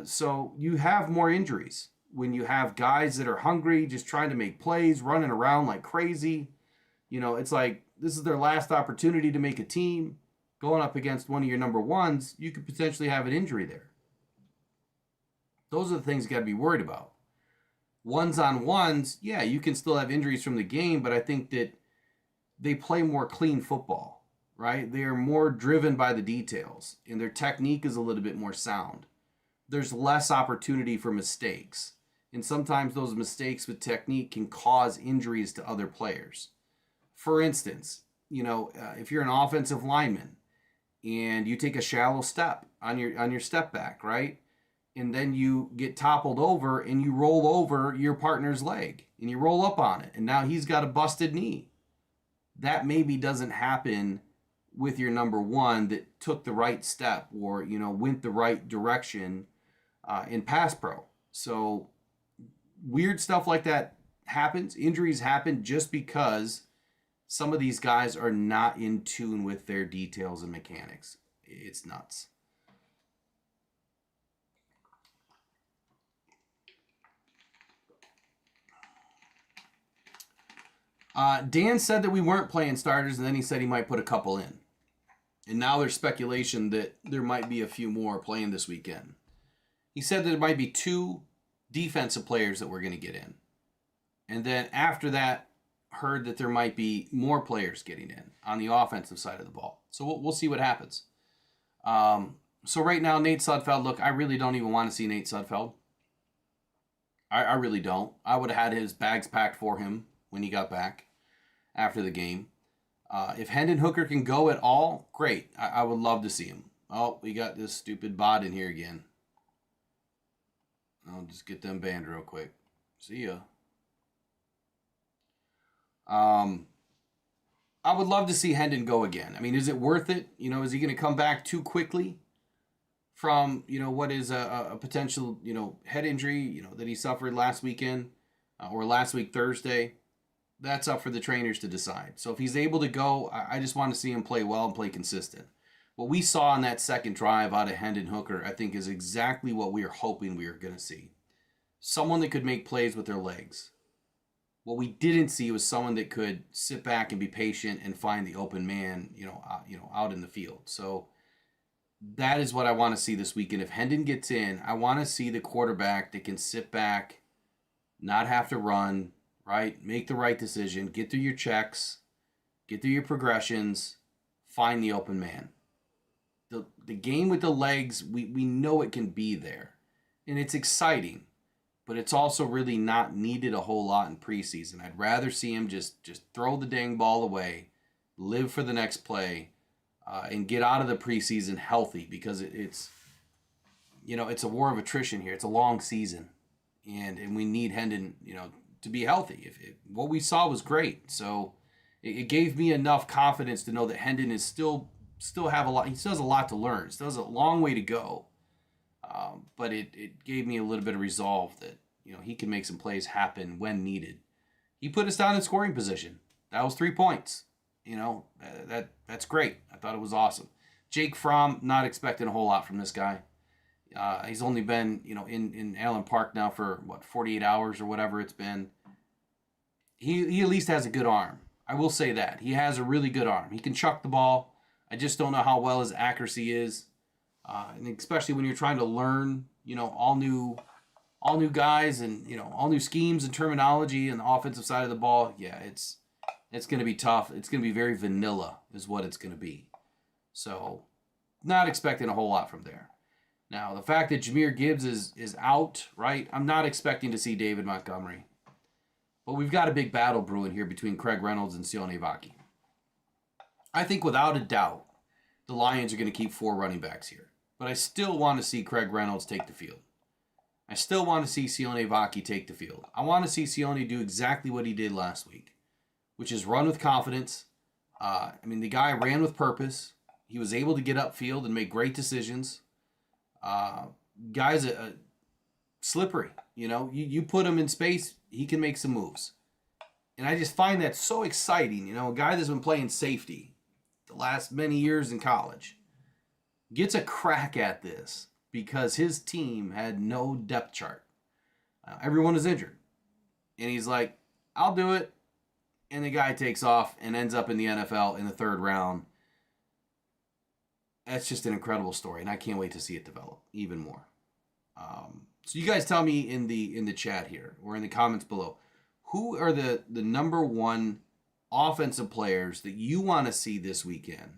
So you have more injuries when you have guys that are hungry, just trying to make plays, running around like crazy. It's like this is their last opportunity to make a team. Going up against one of your number 1s, you could potentially have an injury there. Those are the things you got to be worried about. 1s-on-1s, yeah, you can still have injuries from the game, but I think that they play more clean football, right? They are more driven by the details, and their technique is a little bit more sound. there's less opportunity for mistakes. And sometimes those mistakes with technique can cause injuries to other players. For instance, if you're an offensive lineman and you take a shallow step on your step back, right? And then you get toppled over and you roll over your partner's leg and you roll up on it. And now he's got a busted knee. That maybe doesn't happen with your number one that took the right step or, went the right direction in pass pro. So weird stuff like that happens. Injuries happen just because some of these guys are not in tune with their details and mechanics. It's nuts. Dan said that we weren't playing starters, and then he said he might put a couple in. And now there's speculation that there might be a few more playing this weekend. He said that there might be 2 defensive players that we're going to get in. And then after that, heard that there might be more players getting in on the offensive side of the ball. So we'll see what happens. So right now, Nate Sudfeld, look, I really don't even want to see Nate Sudfeld. I really don't. I would have had his bags packed for him when he got back after the game. If Hendon Hooker can go at all, great. I would love to see him. Oh, we got this stupid bot in here again. I'll just get them banned real quick. See ya. I would love to see Hendon go again. I mean, is it worth it? Is he going to come back too quickly from, what is a potential, head injury, that he suffered last weekend or last week Thursday? That's up for the trainers to decide. So if he's able to go, I just want to see him play well and play consistent. What we saw on that second drive out of Hendon Hooker, I think, is exactly what we were hoping we were going to see. Someone that could make plays with their legs. What we didn't see was someone that could sit back and be patient and find the open man, out in the field. So that is what I want to see this weekend. If Hendon gets in, I want to see the quarterback that can sit back, not have to run, right? Make the right decision, get through your checks, get through your progressions, find the open man. The game with the legs, we know it can be there. And it's exciting. But it's also really not needed a whole lot in preseason. I'd rather see him just throw the dang ball away, live for the next play, and get out of the preseason healthy because it's a war of attrition here. It's a long season, and we need Hendon, to be healthy. What we saw was great, so it gave me enough confidence to know that Hendon is still have a lot. He still has a lot to learn. Still has a long way to go. But it gave me a little bit of resolve that, he can make some plays happen when needed. He put us down in scoring position. That was 3 points. That's great. I thought it was awesome. Jake Fromm, not expecting a whole lot from this guy. He's only been, in Allen Park now for, 48 hours or whatever it's been. He at least has a good arm. I will say that. He has a really good arm. He can chuck the ball. I just don't know how well his accuracy is. And especially when you're trying to learn, all new guys and, all new schemes and terminology and the offensive side of the ball. Yeah, it's going to be tough. It's going to be very vanilla is what it's going to be. So not expecting a whole lot from there. Now, the fact that Jahmyr Gibbs is out, right? I'm not expecting to see David Montgomery. But we've got a big battle brewing here between Craig Reynolds and Sione Vaki. I think without a doubt, the Lions are going to keep 4 running backs here. But I still want to see Craig Reynolds take the field. I still want to see Sione Vaki take the field. I want to see Sione do exactly what he did last week, which is run with confidence. The guy ran with purpose. He was able to get upfield and make great decisions. Guy's slippery. You put him in space, he can make some moves. And I just find that so exciting. A guy that's been playing safety the last many years in college gets a crack at this because his team had no depth chart. Everyone is injured. And he's like, I'll do it. And the guy takes off and ends up in the NFL in the 3rd round. That's just an incredible story, and I can't wait to see it develop even more. So you guys tell me in the chat here or in the comments below, who are the number 1 offensive players that you want to see this weekend?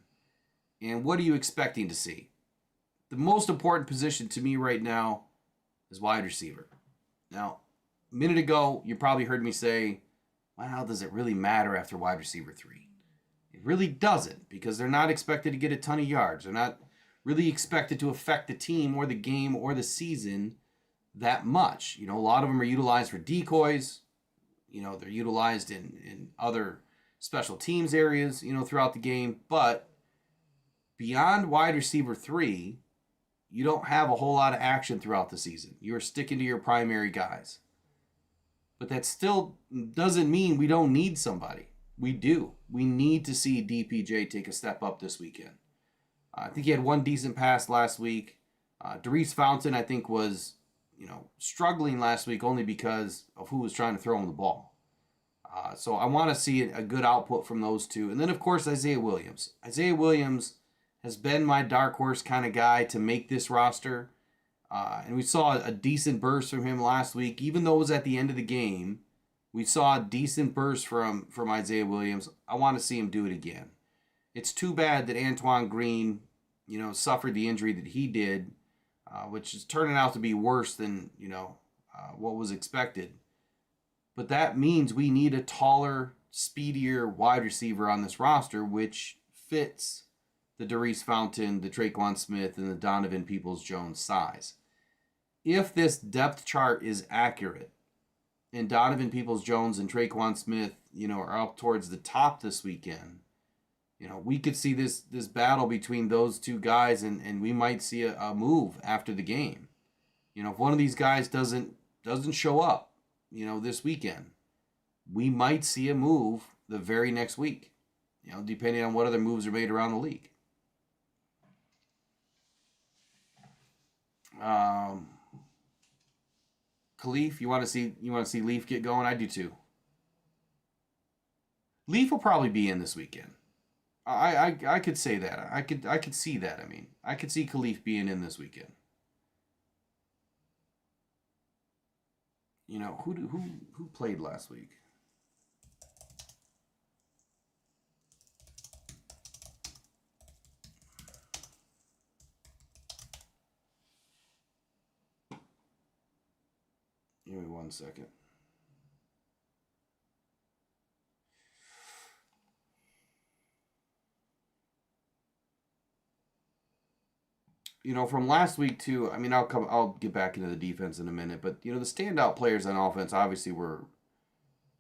And what are you expecting to see? the most important position to me right now is wide receiver. Now, a minute ago, you probably heard me say, well, does it really matter after wide receiver 3? It really doesn't, because they're not expected to get a ton of yards. They're not really expected to affect the team or the game or the season that much. A lot of them are utilized for decoys. They're utilized in other special teams areas, throughout the game. But beyond wide receiver 3, you don't have a whole lot of action throughout the season. You're sticking to your primary guys. But that still doesn't mean we don't need somebody. We do. We need to see DPJ take a step up this weekend. I think he had one decent pass last week. Darius Fountain, I think, was struggling last week only because of who was trying to throw him the ball. So I want to see a good output from those two. And then, of course, Isaiah Williams. Isaiah Williams has been my dark horse kind of guy to make this roster. And we saw a decent burst from him last week. Even though it was at the end of the game, we saw a decent burst from Isaiah Williams. I want to see him do it again. It's too bad that Antoine Green, suffered the injury that he did, which is turning out to be worse than, what was expected. But that means we need a taller, speedier wide receiver on this roster, which fits the Darius Fountain, the Traquan Smith, and the Donovan Peoples-Jones size. If this depth chart is accurate, and Donovan Peoples-Jones and Traquan Smith, are up towards the top this weekend, we could see this battle between those two guys, and we might see a move after the game. If one of these guys doesn't show up, this weekend, we might see a move the very next week, depending on what other moves are made around the league. Khalif, you want to see Leaf get going? I do too. Leaf will probably be in this weekend. I could say that. I could see that. I mean, I could see Khalif being in this weekend. Who played last week? Give me 1 second. From last week too, I mean, I'll get back into the defense in a minute, but the standout players on offense obviously were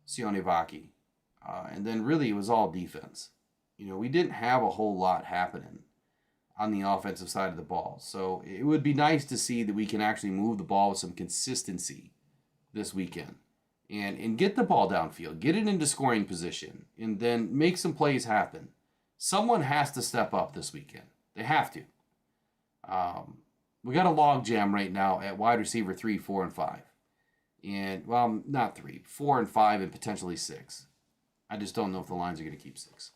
Sione Vaki, and then really it was all defense. We didn't have a whole lot happening on the offensive side of the ball, so it would be nice to see that we can actually move the ball with some consistency this weekend, and get the ball downfield, get it into scoring position, and then make some plays happen. Someone has to step up this weekend. They have to. We got a log jam right now at wide receiver 3, 4, and 5. And, well, not 3, 4 and 5, and potentially 6. I just don't know if the Lions are going to keep 6.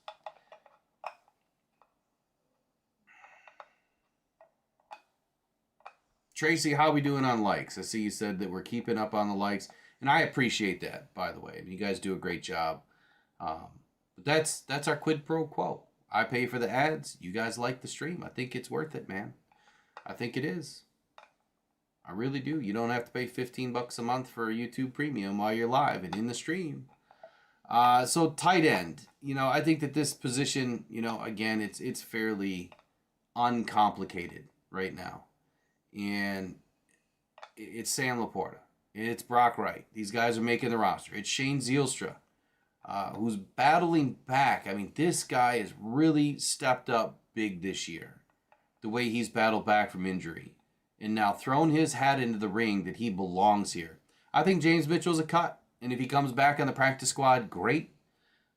Tracy, how are we doing on likes? I see you said that we're keeping up on the likes, and I appreciate that, by the way. I mean, you guys do a great job. But that's our quid pro quo. I pay for the ads. You guys like the stream. I think it's worth it, man. I think it is. I really do. You don't have to pay $15 a month for YouTube Premium while you're live and in the stream. So tight end. I think that this position, again, it's fairly uncomplicated right now. And it's Sam Laporta. It's Brock Wright. These guys are making the roster. It's Shane Zielstra, who's battling back. I mean, this guy has really stepped up big this year. The way he's battled back from injury. And now thrown his hat into the ring that he belongs here. I think James Mitchell's a cut. And if he comes back on the practice squad, great.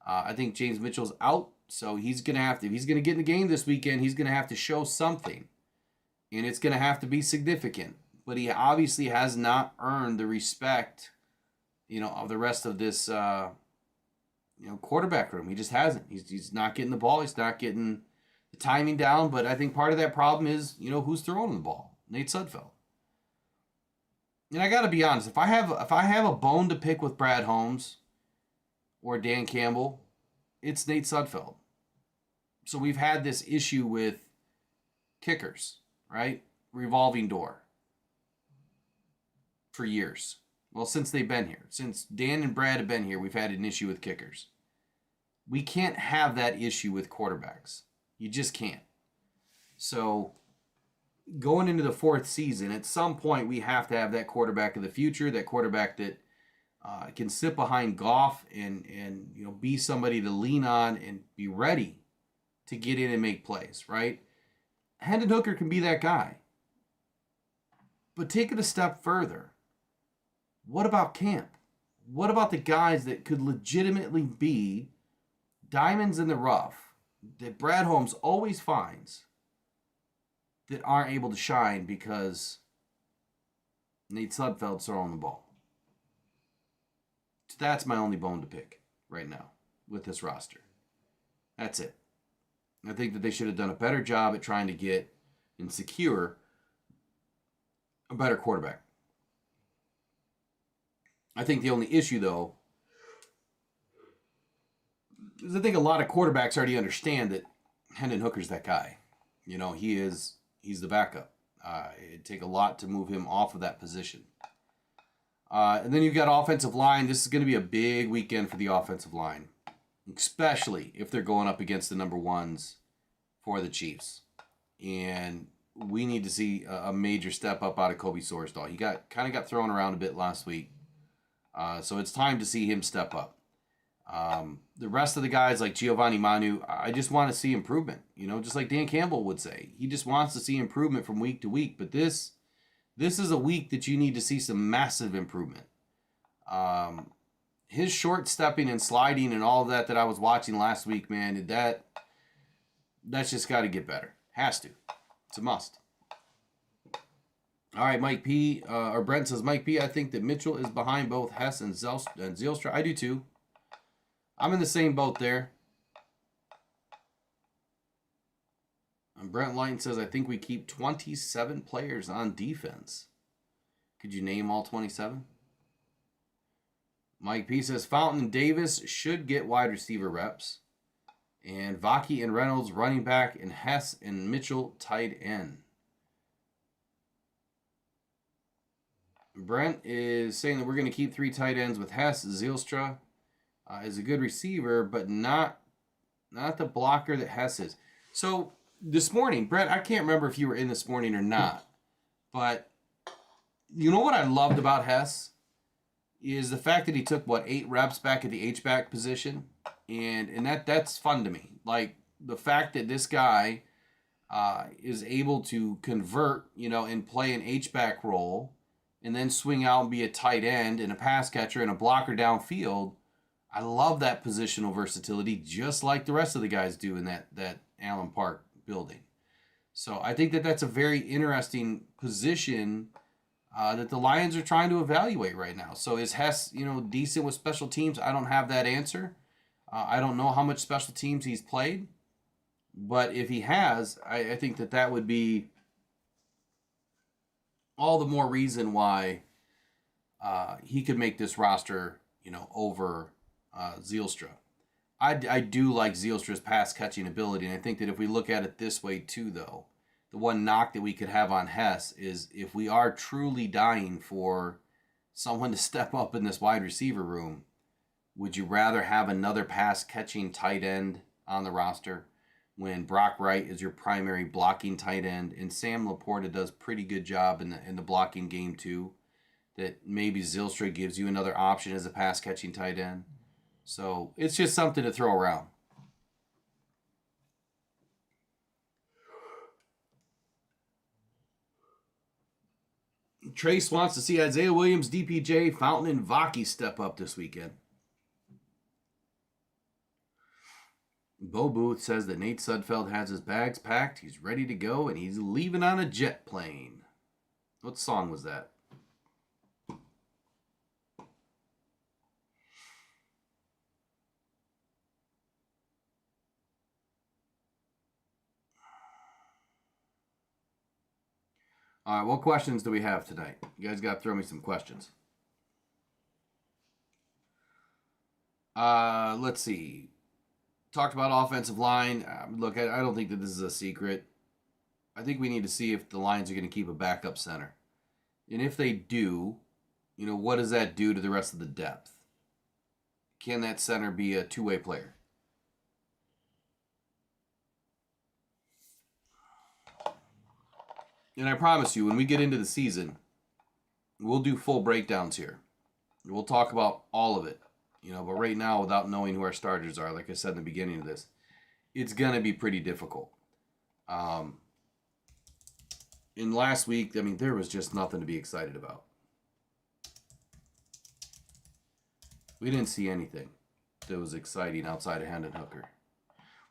I think James Mitchell's out. So he's going to have to, if he's going to get in the game this weekend, he's going to have to show something. And it's going to have to be significant. But he obviously has not earned the respect, of the rest of this, quarterback room. He just hasn't. He's not getting the ball. He's not getting the timing down. But I think part of that problem is, who's throwing the ball. Nate Sudfeld. And I got to be honest. If I have a bone to pick with Brad Holmes or Dan Campbell, it's Nate Sudfeld. So we've had this issue with kickers, right? revolving door for years. Well, since they've been here. Since Dan and Brad have been here, we've had an issue with kickers. We can't have that issue with quarterbacks. You just can't. So going into the fourth season, at some point we have to have that quarterback of the future, that quarterback that can sit behind Goff and be somebody to lean on and be ready to get in and make plays, right? Hendon Hooker can be that guy. But take it a step further. What about camp? What about the guys that could legitimately be diamonds in the rough that Brad Holmes always finds that aren't able to shine because Nate Sudfeld's throwing the ball? That's my only bone to pick right now with this roster. That's it. I think that they should have done a better job at trying to get and secure a better quarterback. I think the only issue, though, is I think a lot of quarterbacks already understand that Hendon Hooker's that guy. He's the backup. It'd take a lot to move him off of that position. And then you've got offensive line. This is going to be a big weekend for the offensive line, especially if they're going up against the number ones for the Chiefs. And we need to see a major step up out of Kobe Sorsdahl. He got thrown around a bit last week. So it's time to see him step up. The rest of the guys like Giovanni Manu, I just want to see improvement. Just like Dan Campbell would say. He just wants to see improvement from week to week. But this is a week that you need to see some massive improvement. His short stepping and sliding and all of that I was watching last week, man, that's just got to get better. Has to. It's a must. All right, Mike P. Or Brent says, Mike P., I think that Mitchell is behind both Hess and Zylstra. I do too. I'm in the same boat there. And Brent Lighton says, I think we keep 27 players on defense. Could you name all 27? Mike P. says, Fountain and Davis should get wide receiver reps. And Vaki and Reynolds running back, and Hess and Mitchell tight end. Brent is saying that we're going to keep 3 tight ends with Hess. Zylstra is a good receiver, but not the blocker that Hess is. So this morning, Brent, I can't remember if you were in this morning or not, but you know what I loved about Hess is the fact that he took 8 reps back at the H-back position, and that's fun to me. Like the fact that this guy is able to convert, and play an H-back role, and then swing out and be a tight end and a pass catcher and a blocker downfield. I love that positional versatility, just like the rest of the guys do in that Allen Park building. So I think that that's a very interesting position that the Lions are trying to evaluate right now. So is Hess, decent with special teams? I don't have that answer. I don't know how much special teams he's played. But if he has, I think that would be all the more reason why he could make this roster, over Zylstra. I do like Zylstra's pass catching ability, and I think that if we look at it this way too, though, the one knock that we could have on Hess is if we are truly dying for someone to step up in this wide receiver room, would you rather have another pass catching tight end on the roster when Brock Wright is your primary blocking tight end and Sam Laporta does pretty good job in the blocking game too, that maybe Zylstra gives you another option as a pass catching tight end? So it's just something to throw around. Trace wants to see Isaiah Williams, DPJ, Fountain, and Vaki step up this weekend. Bo Booth says that Nate Sudfeld has his bags packed, he's ready to go, and he's leaving on a jet plane. What song was that? All right, what questions do we have tonight? You guys got to throw me some questions. Let's see. Talked about offensive line. Look, I don't think that this is a secret. I think we need to see if the Lions are going to keep a backup center. And if they do, what does that do to the rest of the depth? Can that center be a two-way player? And I promise you, when we get into the season, we'll do full breakdowns here. We'll talk about all of it. But right now, without knowing who our starters are, like I said in the beginning of this, it's going to be pretty difficult. In last week, there was just nothing to be excited about. We didn't see anything that was exciting outside of Hendon Hooker.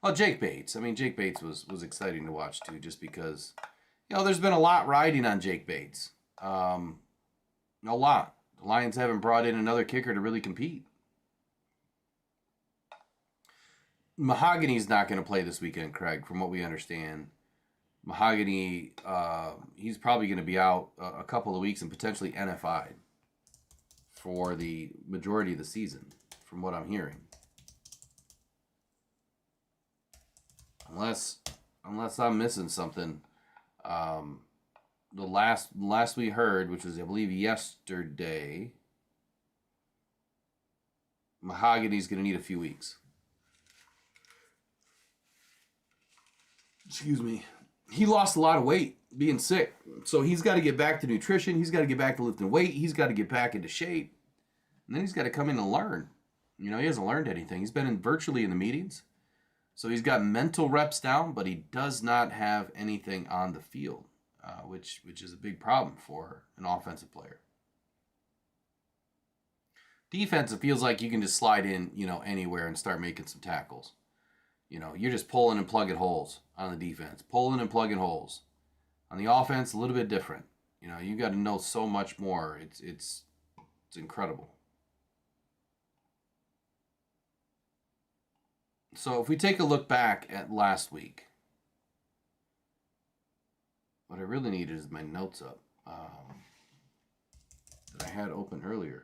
Well, Jake Bates. Jake Bates was exciting to watch, too, just because, there's been a lot riding on Jake Bates. A lot. The Lions haven't brought in another kicker to really compete. Mahogany's not going to play this weekend, Craig, from what we understand. Mahogany, he's probably going to be out a couple of weeks and potentially NFI'd for the majority of the season, from what I'm hearing. Unless I'm missing something. The last we heard, which was, I believe, yesterday, Mahogany's going to need a few weeks. Excuse me. He lost a lot of weight being sick. So he's got to get back to nutrition. He's got to get back to lifting weight. He's got to get back into shape. And then he's got to come in and learn. He hasn't learned anything. He's been virtually in the meetings. So he's got mental reps down, but he does not have anything on the field, which is a big problem for an offensive player. Defense, it feels like you can just slide in, anywhere and start making some tackles. You're just pulling and plugging holes on the defense. Pulling and plugging holes. On the offense, a little bit different. You got to know so much more. It's incredible. So if we take a look back at last week, what I really need is my notes up that I had open earlier.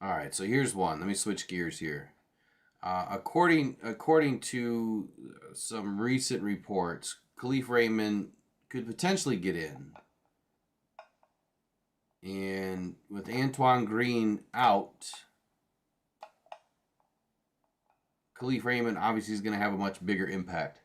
All right, so here's one. Let me switch gears here. According to some recent reports, Khalif Raymond could potentially get in. And with Antoine Green out, Khalif Raymond obviously is going to have a much bigger impact.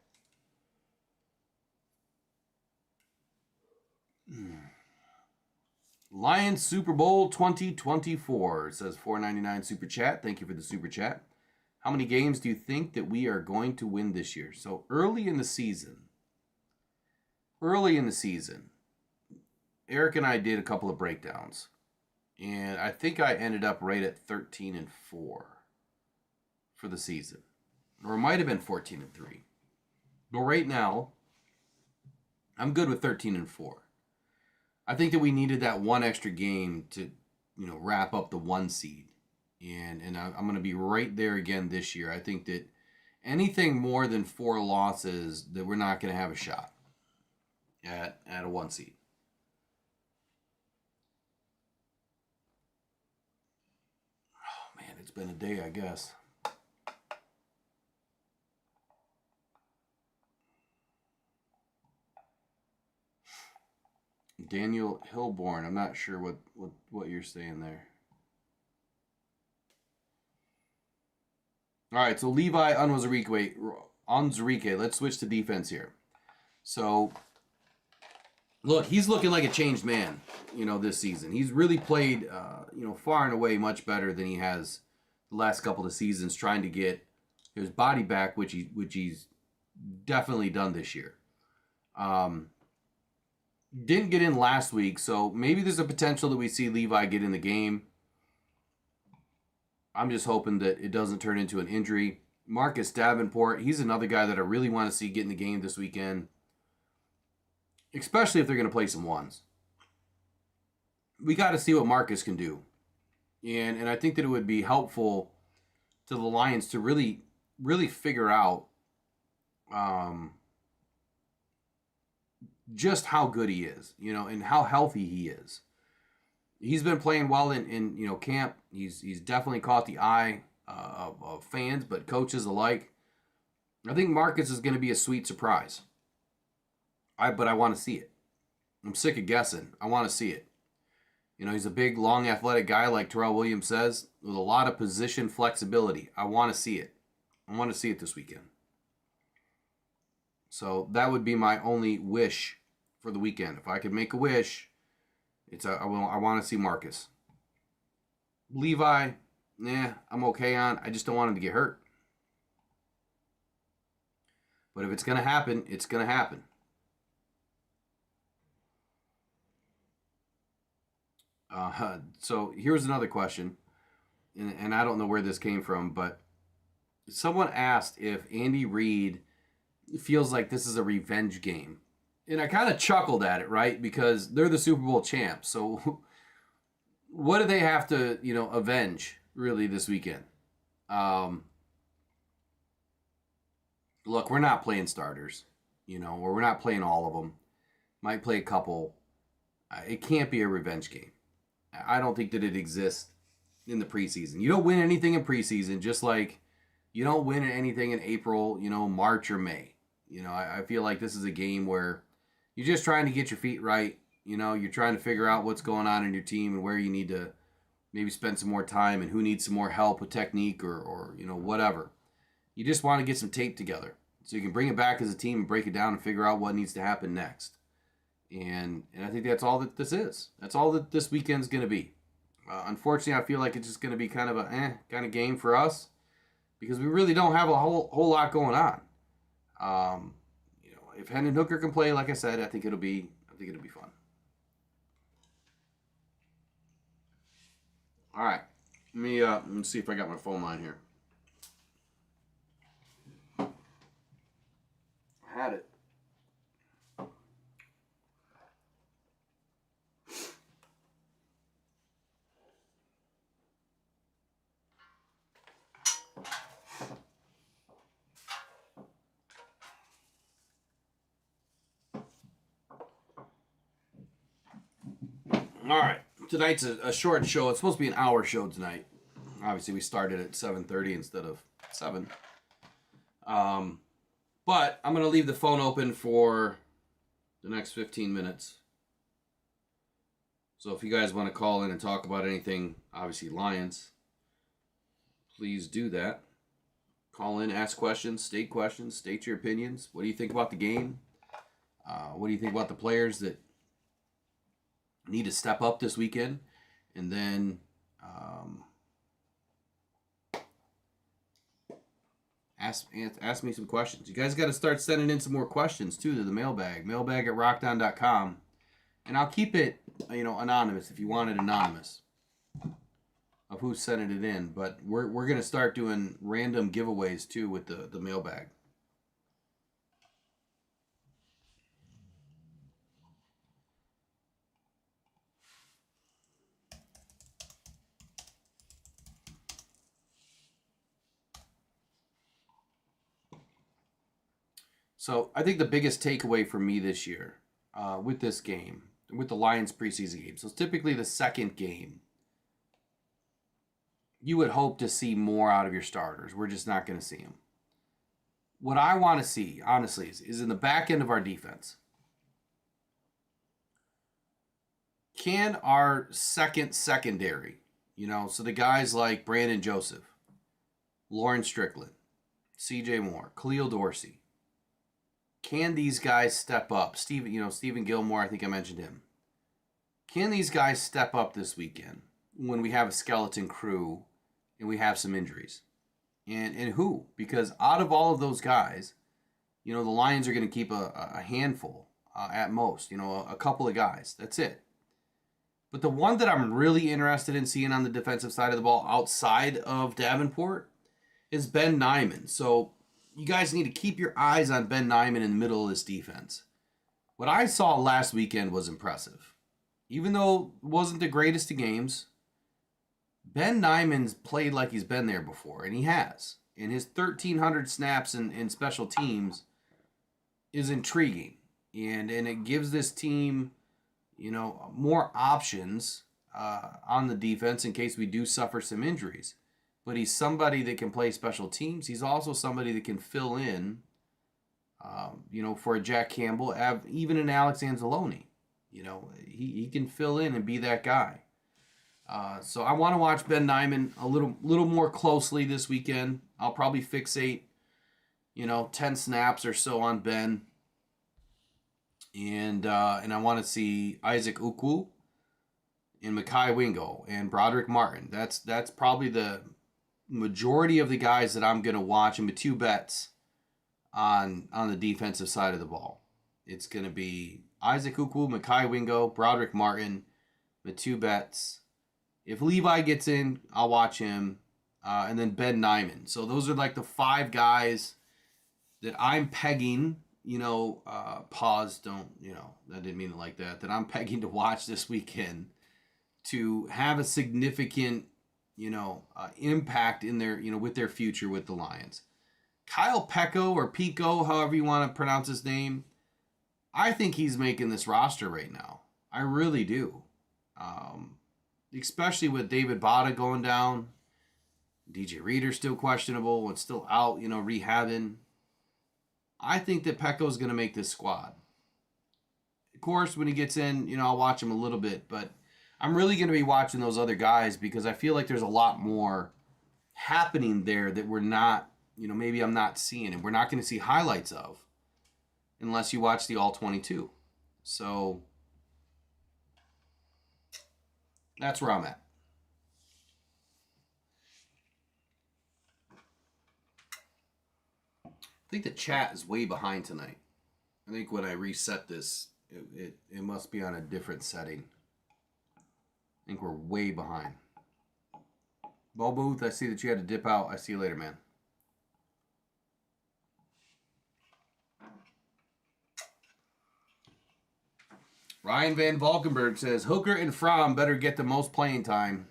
Lions Super Bowl 2024, says $4.99 Super Chat. Thank you for the Super Chat. How many games do you think that we are going to win this year? So early in the season, Eric and I did a couple of breakdowns. And I think I ended up right at 13-4 for the season. Or it might have been 14-3. But right now, I'm good with 13-4. I think that we needed that one extra game to, wrap up the 1 seed. And I'm going to be right there again this year. I think that anything more than 4 losses, that we're not going to have a shot at a 1 seed. Oh, man, it's been a day, I guess. Daniel Hilborn, I'm not sure what you're saying there. All right, so Levi Onwuzurike, let's switch to defense here. So, look, he's looking like a changed man, this season. He's really played, far and away much better than he has the last couple of seasons, trying to get his body back, which he's definitely done this year. Didn't get in last week, so maybe there's a potential that we see Levi get in the game. I'm just hoping that it doesn't turn into an injury. Marcus Davenport, he's another guy that I really want to see get in the game this weekend, especially if they're going to play some ones. We got to see what Marcus can do. And I think that it would be helpful to the Lions to really, really figure out just how good he is, and how healthy he is. He's been playing well in camp. He's definitely caught the eye of fans, but coaches alike. I think Marcus is going to be a sweet surprise. But I want to see it. I'm sick of guessing. I want to see it. He's a big, long, athletic guy like Terrell Williams says, with a lot of position flexibility. I want to see it. I want to see it this weekend. So that would be my only wish for the weekend. If I could make a wish, I want to see Marcus. Levi, I'm okay on. I just don't want him to get hurt. But if it's going to happen, it's going to happen. So here's another question, and I don't know where this came from, but someone asked if Andy Reid feels like this is a revenge game. And I kind of chuckled at it, right? Because they're the Super Bowl champs. So what do they have to, avenge really this weekend? Look, we're not playing starters, or we're not playing all of them. Might play a couple. It can't be a revenge game. I don't think that it exists in the preseason. You don't win anything in preseason, just like you don't win anything in April, March or May. I feel like this is a game where you're just trying to get your feet right. You're trying to figure out what's going on in your team and where you need to maybe spend some more time and who needs some more help with technique or whatever. You just want to get some tape together so you can bring it back as a team and break it down and figure out what needs to happen next. And I think that's all that this is. That's all that this weekend's going to be. Unfortunately, I feel like it's just going to be kind of a kind of game for us because we really don't have a whole lot going on. If Hendon Hooker can play, like I said, I think it'll be fun. All right, let me see if I got my phone line here. I had it. All right, tonight's a short show. It's supposed to be an hour show tonight. Obviously, we started at 7:30 instead of 7. But I'm going to leave the phone open for the next 15 minutes. So if you guys want to call in and talk about anything, obviously Lions, please do that. Call in, ask questions, state your opinions. What do you think about the game? What do you think about the players that need to step up this weekend? And then ask me some questions. You guys got to start sending in some more questions too to the mailbag at rockdown.com, and I'll keep it anonymous if you want it anonymous of who's sending it in. But we're gonna start doing random giveaways too with the mailbag. So I think the biggest takeaway for me this year with this game, with the Lions preseason game, so it's typically the second game, you would hope to see more out of your starters. We're just not going to see them. What I want to see, honestly, is in the back end of our defense. Can our secondary, so the guys like Brandon Joseph, Lauren Strickland, C.J. Moore, Khalil Dorsey, can these guys step up? Stephen Gilmore, I think I mentioned him. Can these guys step up this weekend when we have a skeleton crew and we have some injuries? And who? Because out of all of those guys, the Lions are going to keep a handful at most, a couple of guys. That's it. But the one that I'm really interested in seeing on the defensive side of the ball outside of Davenport is Ben Nyman. So you guys need to keep your eyes on Ben Nyman in the middle of this defense. What I saw last weekend was impressive. Even though it wasn't the greatest of games, Ben Nyman's played like he's been there before, and he has. And his 1,300 snaps in special teams is intriguing. and it gives this team, more options on the defense in case we do suffer some injuries. But he's somebody that can play special teams. He's also somebody that can fill in, for a Jack Campbell, even an Alex Anzalone. He can fill in and be that guy. So I want to watch Ben Nyman a little more closely this weekend. I'll probably fixate, 10 snaps or so on Ben. And I want to see Isaac Ukwu and Mekhi Wingo and Broderick Martin. That's probably the majority of the guys that I'm going to watch, and Matthew Betts on the defensive side of the ball. It's going to be Isaac Ukwu, Mekhi Wingo, Broderick Martin, Matthew Betts. If Levi gets in, I'll watch him, and then Ben Nyman. So those are like the 5 guys that I'm pegging. Pause, don't, I didn't mean it like that. That I'm pegging to watch this weekend to have a significant, impact in their, with their future with the Lions. Kyle Pecco or Pico, however you want to pronounce his name, I think he's making this roster right now. I really do. Especially with David Bada going down. DJ Reader's still questionable and still out, rehabbing. I think that Pecco's going to make this squad. Of course, when he gets in, I'll watch him a little bit, but I'm really going to be watching those other guys because I feel like there's a lot more happening there that we're not, maybe I'm not seeing, and we're not going to see highlights of unless you watch the All-22. So that's where I'm at. I think the chat is way behind tonight. I think when I reset this, it must be on a different setting. I think we're way behind. Bo Booth, I see that you had to dip out. I see you later, man. Ryan Van Valkenburg says, Hooker and Fromm better get the most playing time.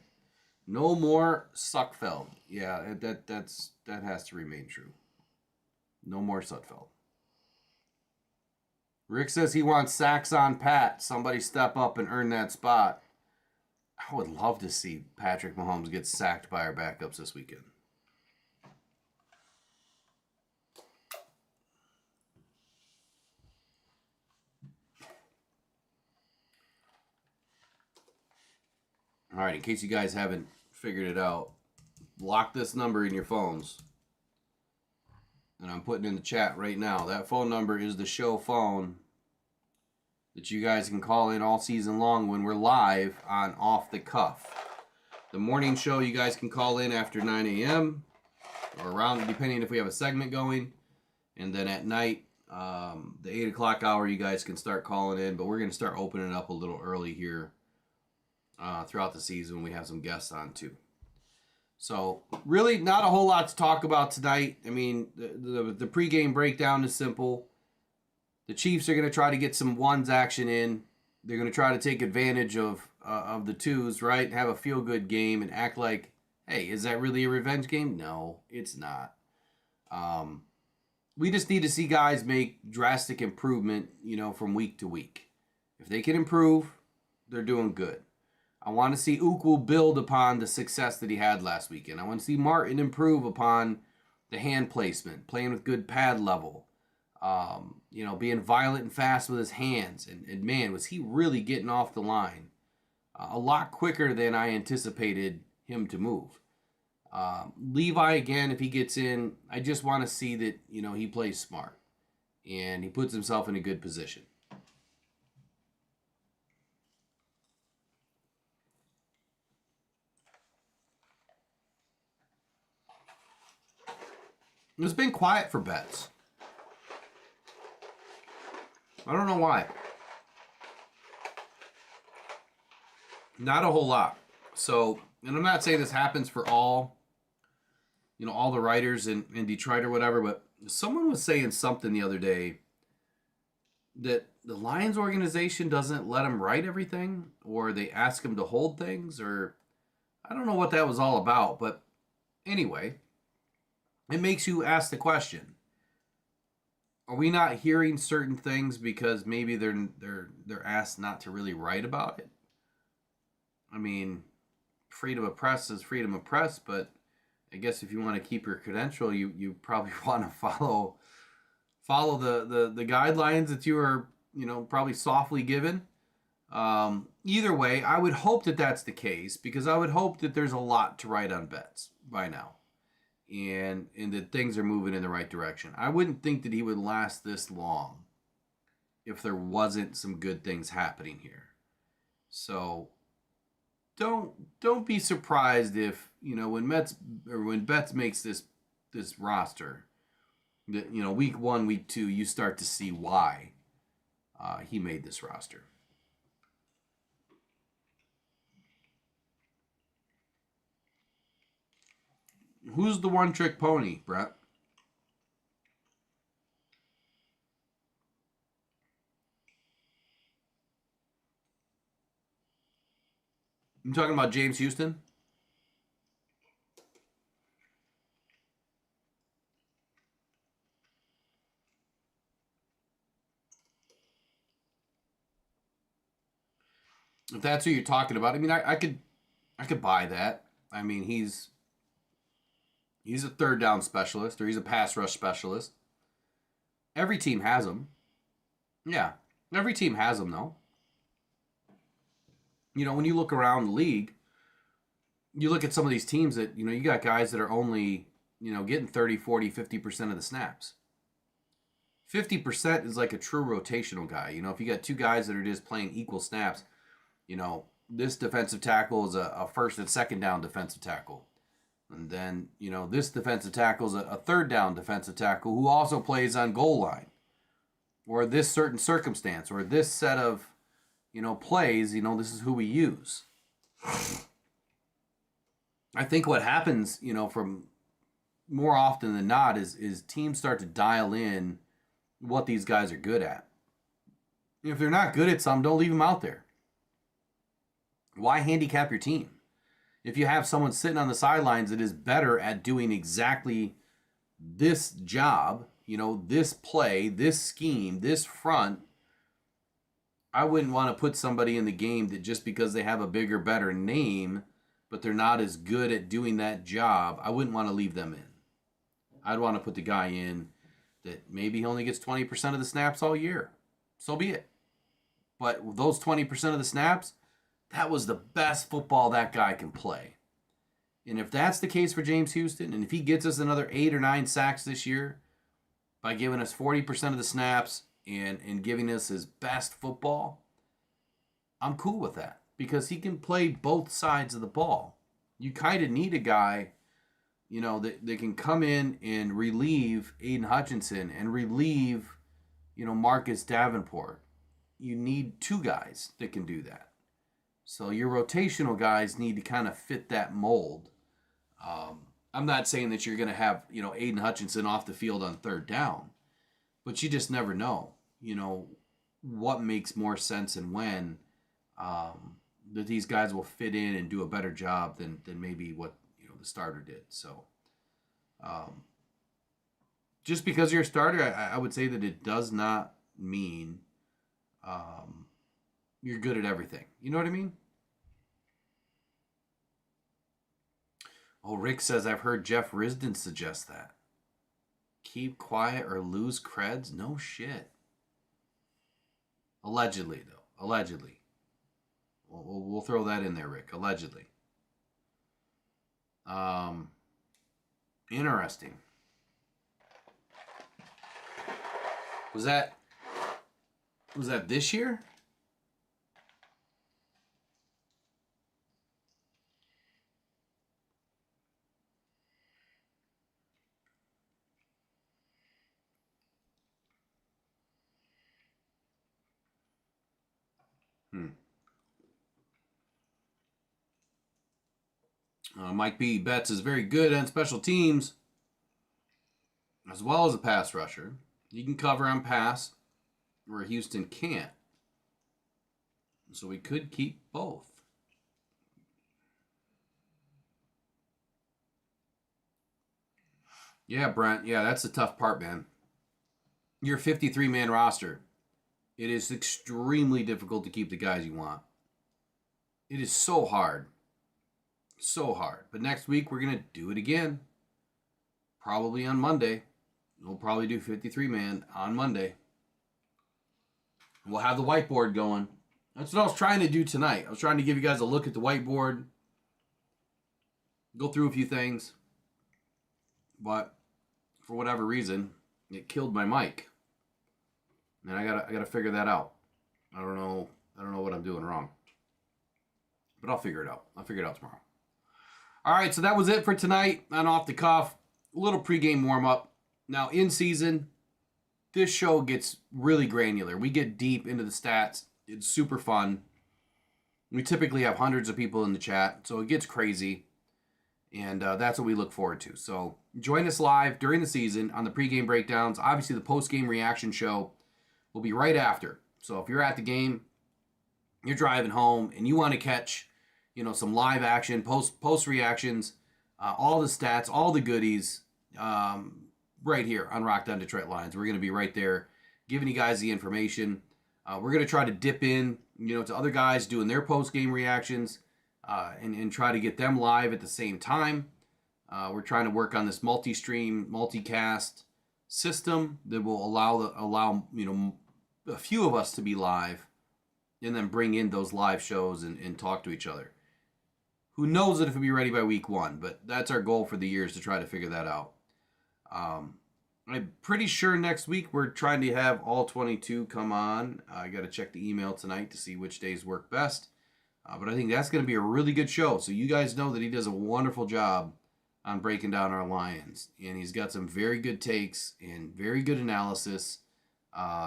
No more Suckfeld. Yeah, that has to remain true. No more Sudfeld. Rick says he wants sacks on Pat. Somebody step up and earn that spot. I would love to see Patrick Mahomes get sacked by our backups this weekend. All right, in case you guys haven't figured it out, lock this number in your phones. And I'm putting in the chat right now. That phone number is the show phone that you guys can call in all season long when we're live on Off the Cuff. The morning show, you guys can call in after 9 a.m. or around, depending if we have a segment going. And then at night, the 8 o'clock hour, you guys can start calling in. But we're going to start opening up a little early here throughout the season. We have some guests on too. So, really not a whole lot to talk about tonight. I mean, the pregame breakdown is simple. The Chiefs are going to try to get some ones action in. They're going to try to take advantage of the twos, right? Have a feel-good game and act like, hey, is that really a revenge game? No, it's not. We just need to see guys make drastic improvement, from week to week. If they can improve, they're doing good. I want to see Ukwu build upon the success that he had last weekend. I want to see Martin improve upon the hand placement, playing with good pad level, being violent and fast with his hands. And man, was he really getting off the line a lot quicker than I anticipated him to move. Levi, again, if he gets in, I just want to see that, he plays smart and he puts himself in a good position. It's been quiet for bets. I don't know why. Not a whole lot. So, and I'm not saying this happens for all the writers in Detroit or whatever, but someone was saying something the other day that the Lions organization doesn't let them write everything, or they ask them to hold things, or I don't know what that was all about, but anyway, it makes you ask the question, are we not hearing certain things because maybe they're asked not to really write about it? I mean, freedom of press is freedom of press, but I guess if you want to keep your credential, you probably want to follow the guidelines that you are probably softly given. Either way, I would hope that that's the case because I would hope that there's a lot to write on bets by now, and that things are moving in the right direction. I wouldn't think that he would last this long if there wasn't some good things happening here. So don't be surprised if when Betts makes this roster, that week 1, week 2, you start to see why he made this roster. Who's the one-trick pony, Brett? You talking about James Houston? If that's who you're talking about, I mean, I could buy that. I mean, he's a third down specialist, or he's a pass rush specialist. Every team has him. Yeah, every team has him, though. When you look around the league, you look at some of these teams that, you got guys that are only, getting 30, 40, 50% of the snaps. 50% is like a true rotational guy. If you got two guys that are just playing equal snaps, this defensive tackle is a first and second down defensive tackle. And then, this defensive tackle is a third down defensive tackle who also plays on goal line. Or this certain circumstance, or this set of, plays, this is who we use. I think what happens, from more often than not is teams start to dial in what these guys are good at. If they're not good at something, don't leave them out there. Why handicap your team? If you have someone sitting on the sidelines that is better at doing exactly this job, this play, this scheme, this front, I wouldn't want to put somebody in the game that just because they have a bigger, better name, but they're not as good at doing that job, I wouldn't want to leave them in. I'd want to put the guy in that maybe he only gets 20% of the snaps all year. So be it. But those 20% of the snaps, that was the best football that guy can play. And if that's the case for James Houston, and if he gets us another 8 or 9 sacks this year by giving us 40% of the snaps and giving us his best football, I'm cool with that because he can play both sides of the ball. You kind of need a guy, that can come in and relieve Aiden Hutchinson and relieve, Marcus Davenport. You need 2 guys that can do that. So your rotational guys need to kind of fit that mold. I'm not saying that you're going to have, Aiden Hutchinson off the field on third down, but you just never know, what makes more sense and when that these guys will fit in and do a better job than maybe what, the starter did. So just because you're a starter, I would say that it does not mean you're good at everything. You know what I mean? Oh, Rick says, I've heard Jeff Risdon suggest that. Keep quiet or lose creds? No shit. Allegedly, though. Allegedly. We'll throw that in there, Rick. Allegedly. Interesting. Was that this year? Mike B. Betts is very good on special teams as well as a pass rusher. He can cover on pass where Houston can't. So we could keep both. Yeah, Brent. Yeah, that's the tough part, man. your 53-man roster, it is extremely difficult to keep the guys you want. It is so hard. So hard. But next week, we're going to do it again. Probably on Monday. We'll probably do 53-man on Monday. We'll have the whiteboard going. That's what I was trying to do tonight. I was trying to give you guys a look at the whiteboard. Go through a few things. But for whatever reason, it killed my mic. And I gotta figure that out. I don't know what I'm doing wrong. But I'll figure it out. I'll figure it out tomorrow. All right, so that was it for tonight on Off the Cuff. A little pregame warm-up. Now, in season, this show gets really granular. We get deep into the stats. It's super fun. We typically have hundreds of people in the chat, so it gets crazy. And that's what we look forward to. So join us live during the season on the pregame breakdowns. Obviously, the postgame reaction show will be right after. So if you're at the game, you're driving home, and you want to catch, some live action, post reactions, all the stats, all the goodies, right here on Rock Down Detroit Lions. We're going to be right there giving you guys the information. We're going to try to dip in, to other guys doing their post-game reactions and try to get them live at the same time. We're trying to work on this multi-stream, multicast system that will allow a few of us to be live and then bring in those live shows and talk to each other. Who knows if it'll be ready by week 1, but that's our goal for the year is to try to figure that out. I'm pretty sure next week we're trying to have all 22 come on. I got to check the email tonight to see which days work best. But I think that's going to be a really good show. So you guys know that he does a wonderful job on breaking down our Lions. And he's got some very good takes and very good analysis.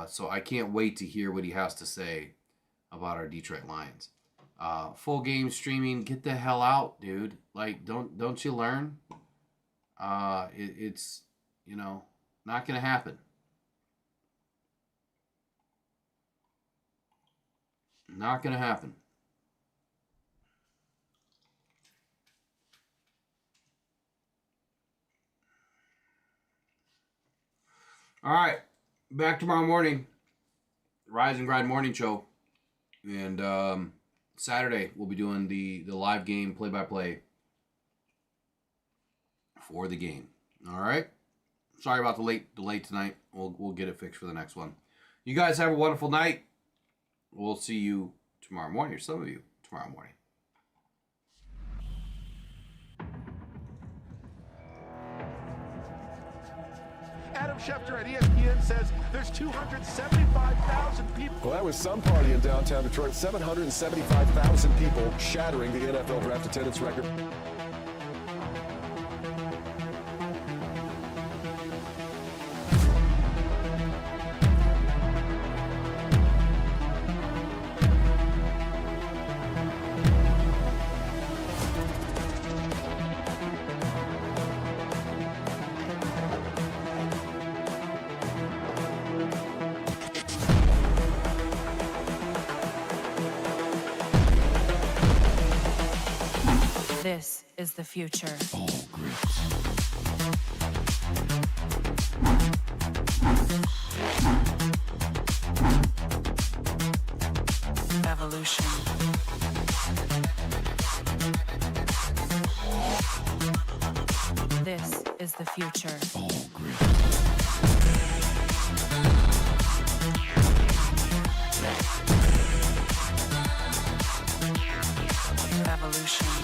So I can't wait to hear what he has to say about our Detroit Lions. Full game streaming, get the hell out, dude. Like, don't you learn? It's not going to happen. Not going to happen. All right. Back tomorrow morning. Rise and Grind morning show. And Saturday, we'll be doing the live game play-by-play for the game. All right? Sorry about the delay tonight. We'll get it fixed for the next one. You guys have a wonderful night. We'll see you tomorrow morning, or some of you tomorrow morning. Adam Schefter at ESPN says there's 275,000 people. Well, that was some party in downtown Detroit. 775,000 people shattering the NFL draft attendance record. This is the future. Evolution. This is the future. Evolution.